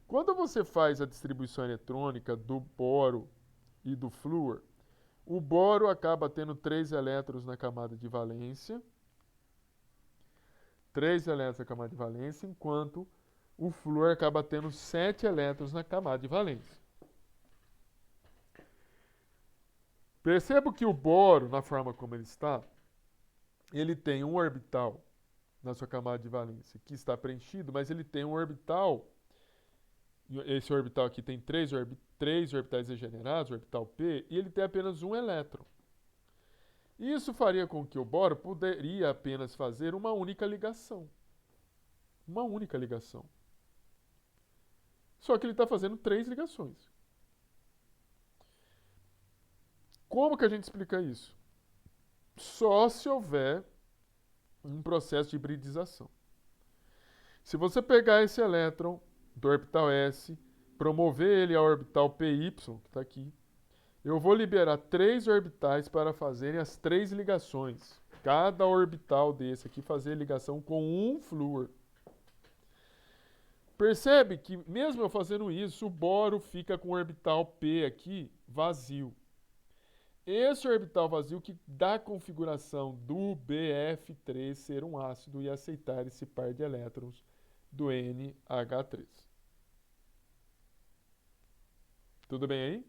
Quando você faz a distribuição eletrônica do boro e do flúor, o boro acaba tendo 3 elétrons na camada de valência, 3 elétrons na camada de valência, enquanto o flúor acaba tendo 7 elétrons na camada de valência. Perceba que o boro, na forma como ele está, ele tem um orbital na sua camada de valência que está preenchido, mas ele tem um orbital, esse orbital aqui tem três orbitais degenerados, o orbital P, e ele tem apenas um elétron. Isso faria com que o boro poderia apenas fazer uma única ligação. Uma única ligação. Só que ele está fazendo 3 ligações. Como que a gente explica isso? Só se houver um processo de hibridização. Se você pegar esse elétron do orbital S, promover ele ao orbital PY, que está aqui, eu vou liberar 3 orbitais para fazerem as 3 ligações. Cada orbital desse aqui fazer ligação com um flúor. Percebe que mesmo eu fazendo isso, o boro fica com o orbital P aqui vazio. Esse orbital vazio que dá a configuração do BF3 ser um ácido e aceitar esse par de elétrons do NH3. Tudo bem aí?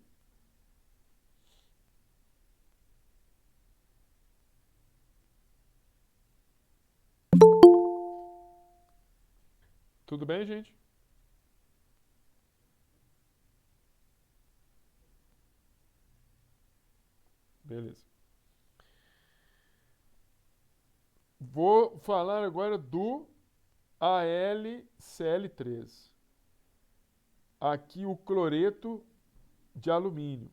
Tudo bem, gente? Beleza. Vou falar agora do AlCl3. Aqui o cloreto de alumínio.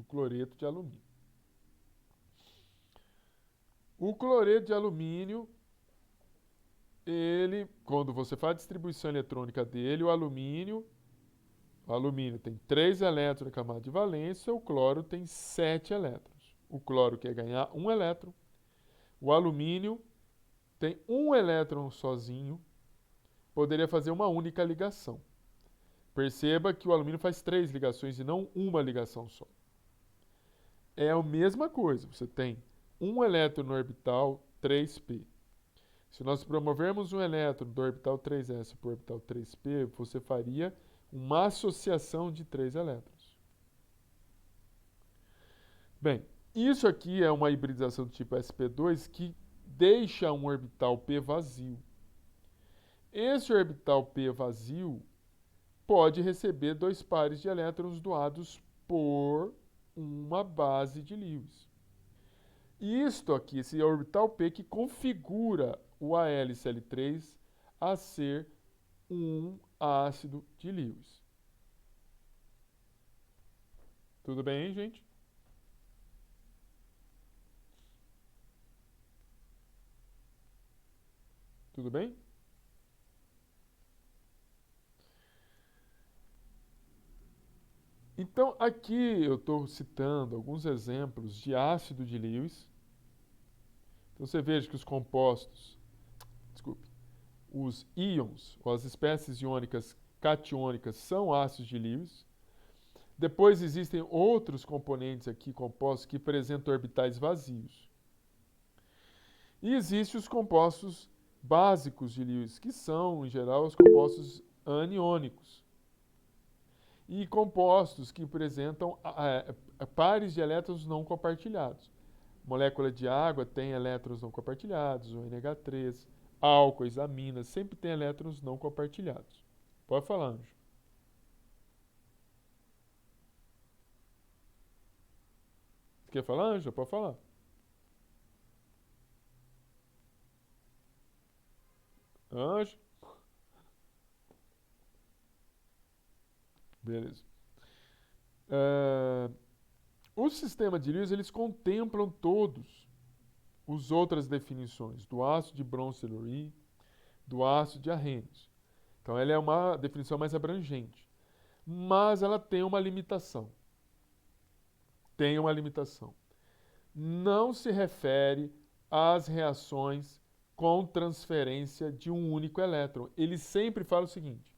O cloreto de alumínio. O cloreto de alumínio, ele, quando você faz a distribuição eletrônica dele, o alumínio tem 3 elétrons na camada de valência, o cloro tem 7 elétrons. O cloro quer ganhar 1 elétron. O alumínio tem 1 elétron sozinho, poderia fazer uma única ligação. Perceba que o alumínio faz 3 ligações e não uma ligação só. É a mesma coisa, você tem 1 elétron no orbital 3p. Se nós promovermos um elétron do orbital 3s para o orbital 3p, você faria uma associação de 3 elétrons. Bem, isso aqui é uma hibridização do tipo sp2 que deixa um orbital p vazio. Esse orbital p vazio pode receber 2 pares de elétrons doados por uma base de Lewis. Isto aqui, esse orbital p que configura o AlCl3 a ser um ácido de Lewis. Tudo bem, hein, gente? Tudo bem? Então, aqui eu estou citando alguns exemplos de ácido de Lewis. Então, você veja que os compostos, os íons, ou as espécies iônicas catiônicas, são ácidos de Lewis. Depois existem outros componentes aqui, compostos, que apresentam orbitais vazios. E existem os compostos básicos de Lewis, que são, em geral, os compostos aniônicos. E compostos que apresentam pares de elétrons não compartilhados. Molécula de água tem elétrons não compartilhados, o NH3, álcoois, aminas, sempre tem elétrons não compartilhados. Pode falar, Anjo. Quer falar, Anjo? Pode falar. Anjo? Beleza. O sistema de Lewis, eles contemplam todos as outras definições do ácido de Bronsted-Lowry, do ácido de Arrhenius. Então, ela é uma definição mais abrangente. Mas ela tem uma limitação. Tem uma limitação. Não se refere às reações com transferência de um único elétron. Ele sempre fala o seguinte: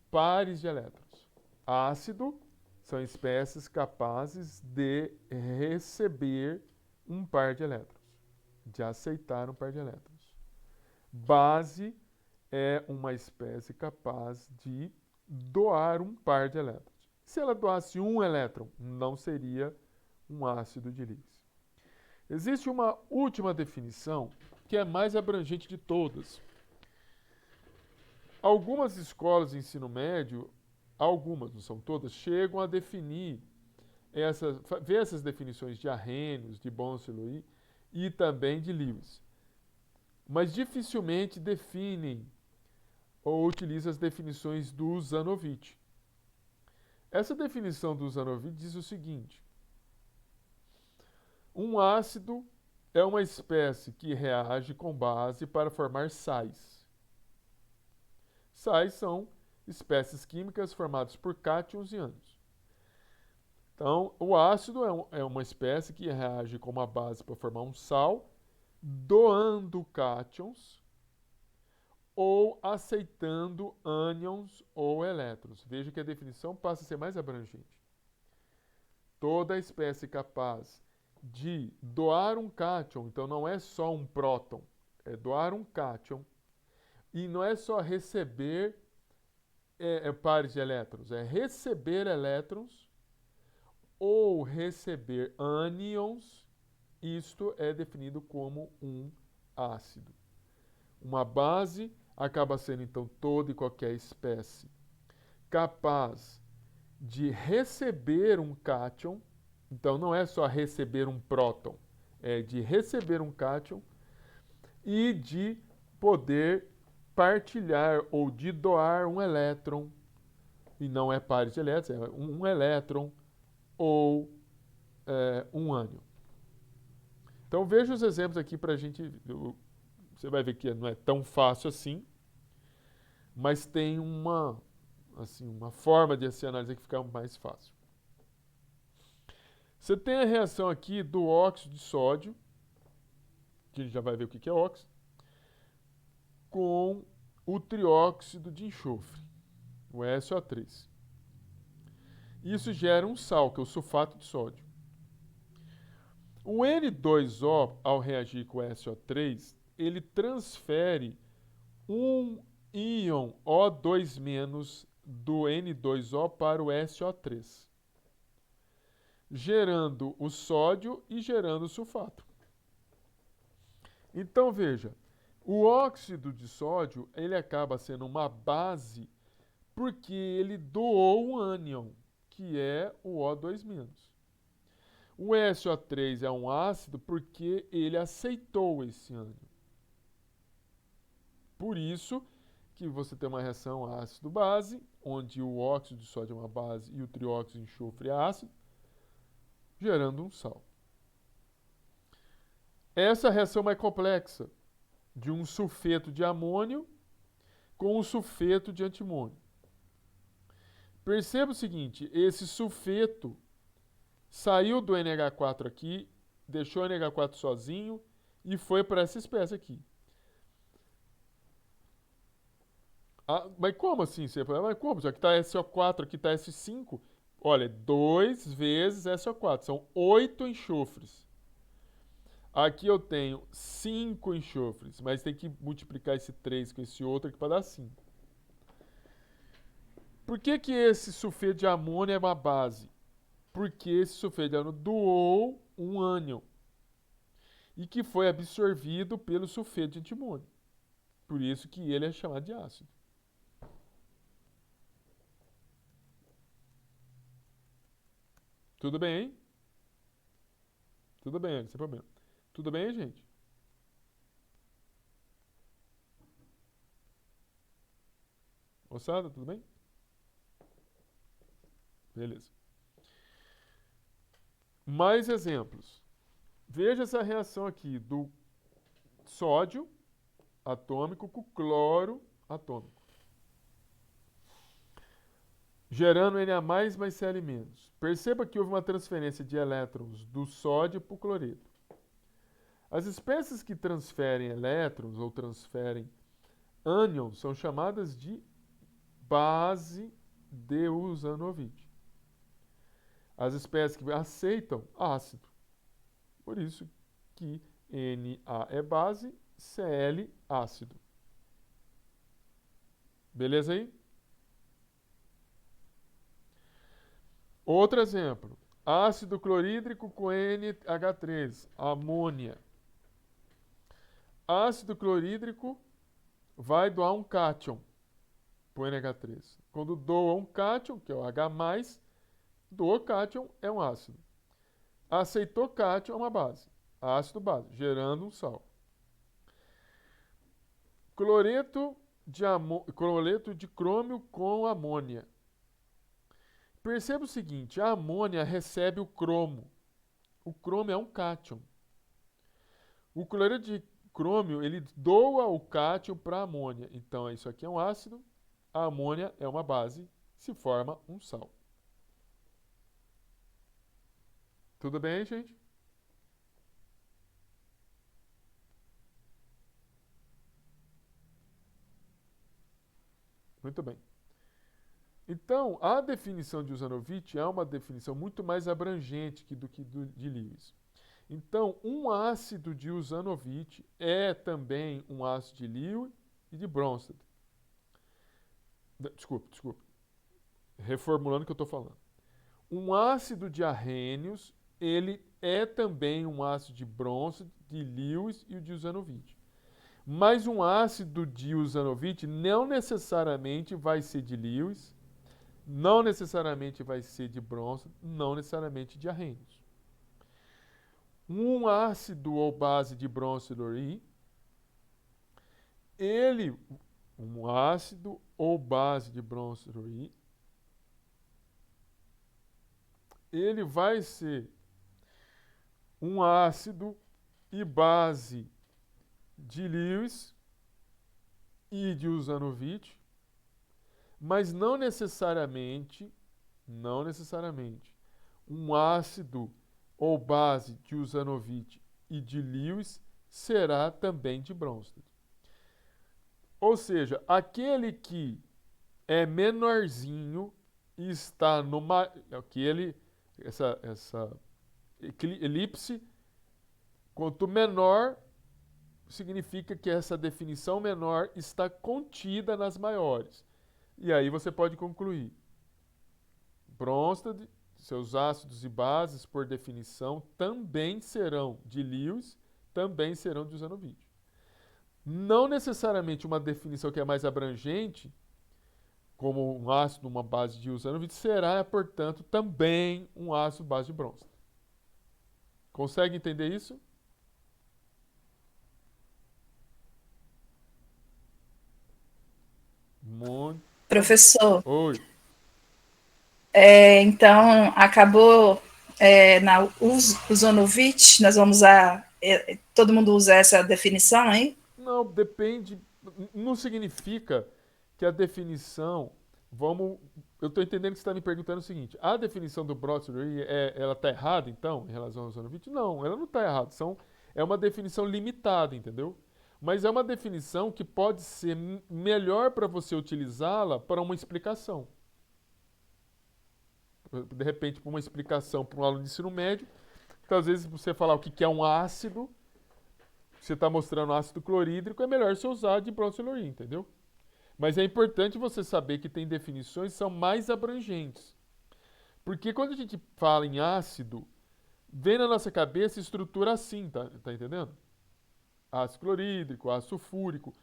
pares de elétrons. Ácido são espécies capazes de receber um par de elétrons, de aceitar um par de elétrons. Base é uma espécie capaz de doar um par de elétrons. Se ela doasse um elétron, não seria um ácido de Lewis. Existe uma última definição que é mais abrangente de todas. Algumas escolas de ensino médio, algumas, não são todas, chegam a definir ver essas definições de Arrhenius, de Bronsted-Lowry e também de Lewis. Mas dificilmente definem ou utilizam as definições do Zanovich. Essa definição do Zanovich diz o seguinte: um ácido é uma espécie que reage com base para formar sais. Sais são espécies químicas formadas por cátions e ânions. Então, o ácido é uma espécie que reage com uma base para formar um sal, doando cátions ou aceitando ânions ou elétrons. Veja que a definição passa a ser mais abrangente. Toda espécie capaz de doar um cátion, então não é só um próton, é doar um cátion, e não é só receber pares de elétrons, é receber elétrons ou receber ânions, isto é definido como um ácido. Uma base acaba sendo, então, toda e qualquer espécie capaz de receber um cátion, então não é só receber um próton, é de receber um cátion e de poder partilhar ou de doar um elétron, e não é pares de elétrons, é um elétron ou um ânion. Então veja os exemplos aqui para a gente. Você vai ver que não é tão fácil assim, mas tem uma forma de se analisar que fica mais fácil. Você tem a reação aqui do óxido de sódio, que a gente já vai ver o que é óxido, com o trióxido de enxofre, o SO3. Isso gera um sal, que é o sulfato de sódio. O N2O, ao reagir com o SO3, ele transfere um íon O2- do N2O para o SO3, gerando o sódio e gerando o sulfato. Então veja, o óxido de sódio ele acaba sendo uma base porque ele doou um ânion, que é o O2-. O SO3 é um ácido porque ele aceitou esse ânion. Por isso que você tem uma reação ácido-base, onde o óxido de sódio é uma base e o trióxido de enxofre é ácido, gerando um sal. Essa é a reação mais complexa de um sulfeto de amônio com um sulfeto de antimônio. Perceba o seguinte, esse sulfeto saiu do NH4 aqui, deixou o NH4 sozinho e foi para essa espécie aqui. Mas como assim? Você fala, mas como? Já que está SO4, aqui está S5. Olha, 2 vezes SO4. São 8 enxofres. Aqui eu tenho 5 enxofres, mas tem que multiplicar esse 3 com esse outro aqui para dar 5. Por que esse sulfeto de amônio é uma base? Porque esse sulfeto de amônio doou um ânion e que foi absorvido pelo sulfeto de antimônio. Por isso que ele é chamado de ácido. Tudo bem, hein? Tudo bem, sem problema. Tudo bem, gente? Moçada, tudo bem? Beleza. Mais exemplos. Veja essa reação aqui do sódio atômico com cloro atômico, gerando Na mais Cl-. Perceba que houve uma transferência de elétrons do sódio para o cloreto. As espécies que transferem elétrons ou transferem ânions são chamadas de base de Usanovich. As espécies que aceitam ácido. Por isso que Na é base, Cl ácido. Beleza aí? Outro exemplo. Ácido clorídrico com NH3, amônia. Ácido clorídrico vai doar um cátion para o NH3. Quando doa um cátion, que é o H+, doa cátion é um ácido. Aceitou cátion é uma base. Ácido-base, gerando um sal. Cloreto de crômio com amônia. Perceba o seguinte, a amônia recebe o cromo. O cromo é um cátion. O cloreto de crômio, ele doa o cátion para a amônia. Então, isso aqui é um ácido, a amônia é uma base, se forma um sal. Tudo bem, gente? Muito bem. Então, a definição de Usanovich é uma definição muito mais abrangente do que de Lewis. Então, um ácido de Usanovich é também um ácido de Lewis e de Bronsted. Desculpe. Reformulando o que eu estou falando. Um ácido de arrênios, ele é também um ácido de Bronsted, de Lewis e o de Usanovich. Mas um ácido de Usanovich não necessariamente vai ser de Lewis, não necessariamente vai ser de Bronsted, não necessariamente de arrênios. Um ácido ou base de Bronsted-Lowry, um ácido ou base de Bronsted-Lowry, ele vai ser um ácido e base de Lewis e de Usanovich, mas não necessariamente um ácido ou base de Usanovich e de Lewis será também de Bronsted. Ou seja, aquele que é menorzinho e está essa elipse, quanto menor, significa que essa definição menor está contida nas maiores. E aí você pode concluir. Bronsted, seus ácidos e bases, por definição, também serão de Lewis, também serão de Usanovich. Não necessariamente uma definição que é mais abrangente, como um ácido, uma base de Usanovich, será, portanto, também um ácido base de Bronsted. Consegue entender isso? Muito. Professor, Oi. Então acabou na Usanovich, nós vamos usar, todo mundo usa essa definição aí? Não, depende. Não significa que a definição. Eu estou entendendo que você está me perguntando o seguinte: a definição do Bronsted ela está errada, então, em relação ao Usanovich? Não, ela não está errada. É uma definição limitada, entendeu? Mas é uma definição que pode ser melhor para você utilizá-la para uma explicação. De repente, para uma explicação para um aluno de ensino médio, então, às vezes você falar o que é um ácido, você está mostrando ácido clorídrico, é melhor você usar de Bronsted-Lowry, entendeu? Mas é importante você saber que tem definições que são mais abrangentes. Porque quando a gente fala em ácido, vem na nossa cabeça estrutura assim, tá entendendo? Ácido clorídrico, ácido sulfúrico.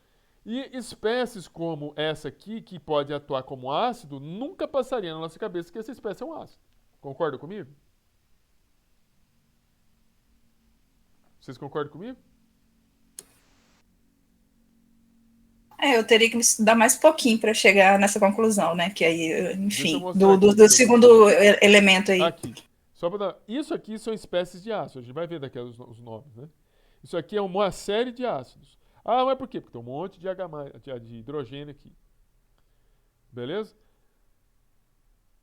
E espécies como essa aqui, que pode atuar como ácido, nunca passaria na nossa cabeça que essa espécie é um ácido. Concorda comigo? Vocês concordam comigo? Eu teria que estudar mais pouquinho para chegar nessa conclusão, né? Que aí, enfim, mostrar aqui do pra segundo elemento aí. Aqui. Só para dar. Isso aqui são espécies de ácidos. A gente vai ver daqui os nomes, né? Isso aqui é uma série de ácidos. Ah, mas por quê? Porque tem um monte de de hidrogênio aqui. Beleza?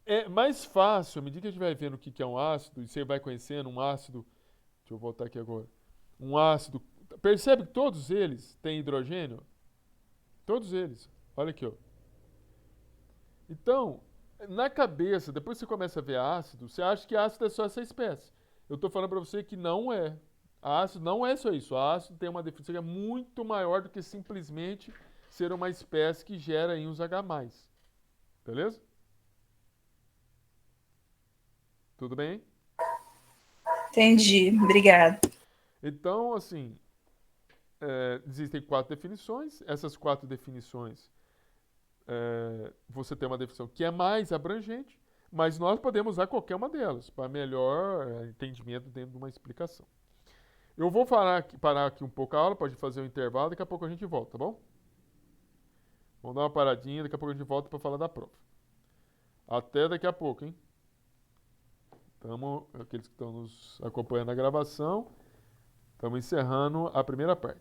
É mais fácil, à medida que a gente vai vendo o que é um ácido, e você vai conhecendo um ácido. Deixa eu voltar aqui agora. Um ácido. Percebe que todos eles têm hidrogênio? Todos eles. Olha aqui, ó. Então, na cabeça, depois que você começa a ver ácido, você acha que ácido é só essa espécie. Eu estou falando para você que não é. Ácido não é só isso. Ácido tem uma definição que é muito maior do que simplesmente ser uma espécie que gera íons H+. Beleza? Tudo bem? Entendi, obrigada. Então, assim, existem 4 definições. Essas 4 definições, você tem uma definição que é mais abrangente, mas nós podemos usar qualquer uma delas para melhor entendimento dentro de uma explicação. Eu vou parar aqui um pouco a aula, pode fazer um intervalo, daqui a pouco a gente volta, tá bom? Vamos dar uma paradinha, daqui a pouco a gente volta para falar da prova. Até daqui a pouco, hein? Aqueles que estão nos acompanhando a gravação, estamos encerrando a primeira parte.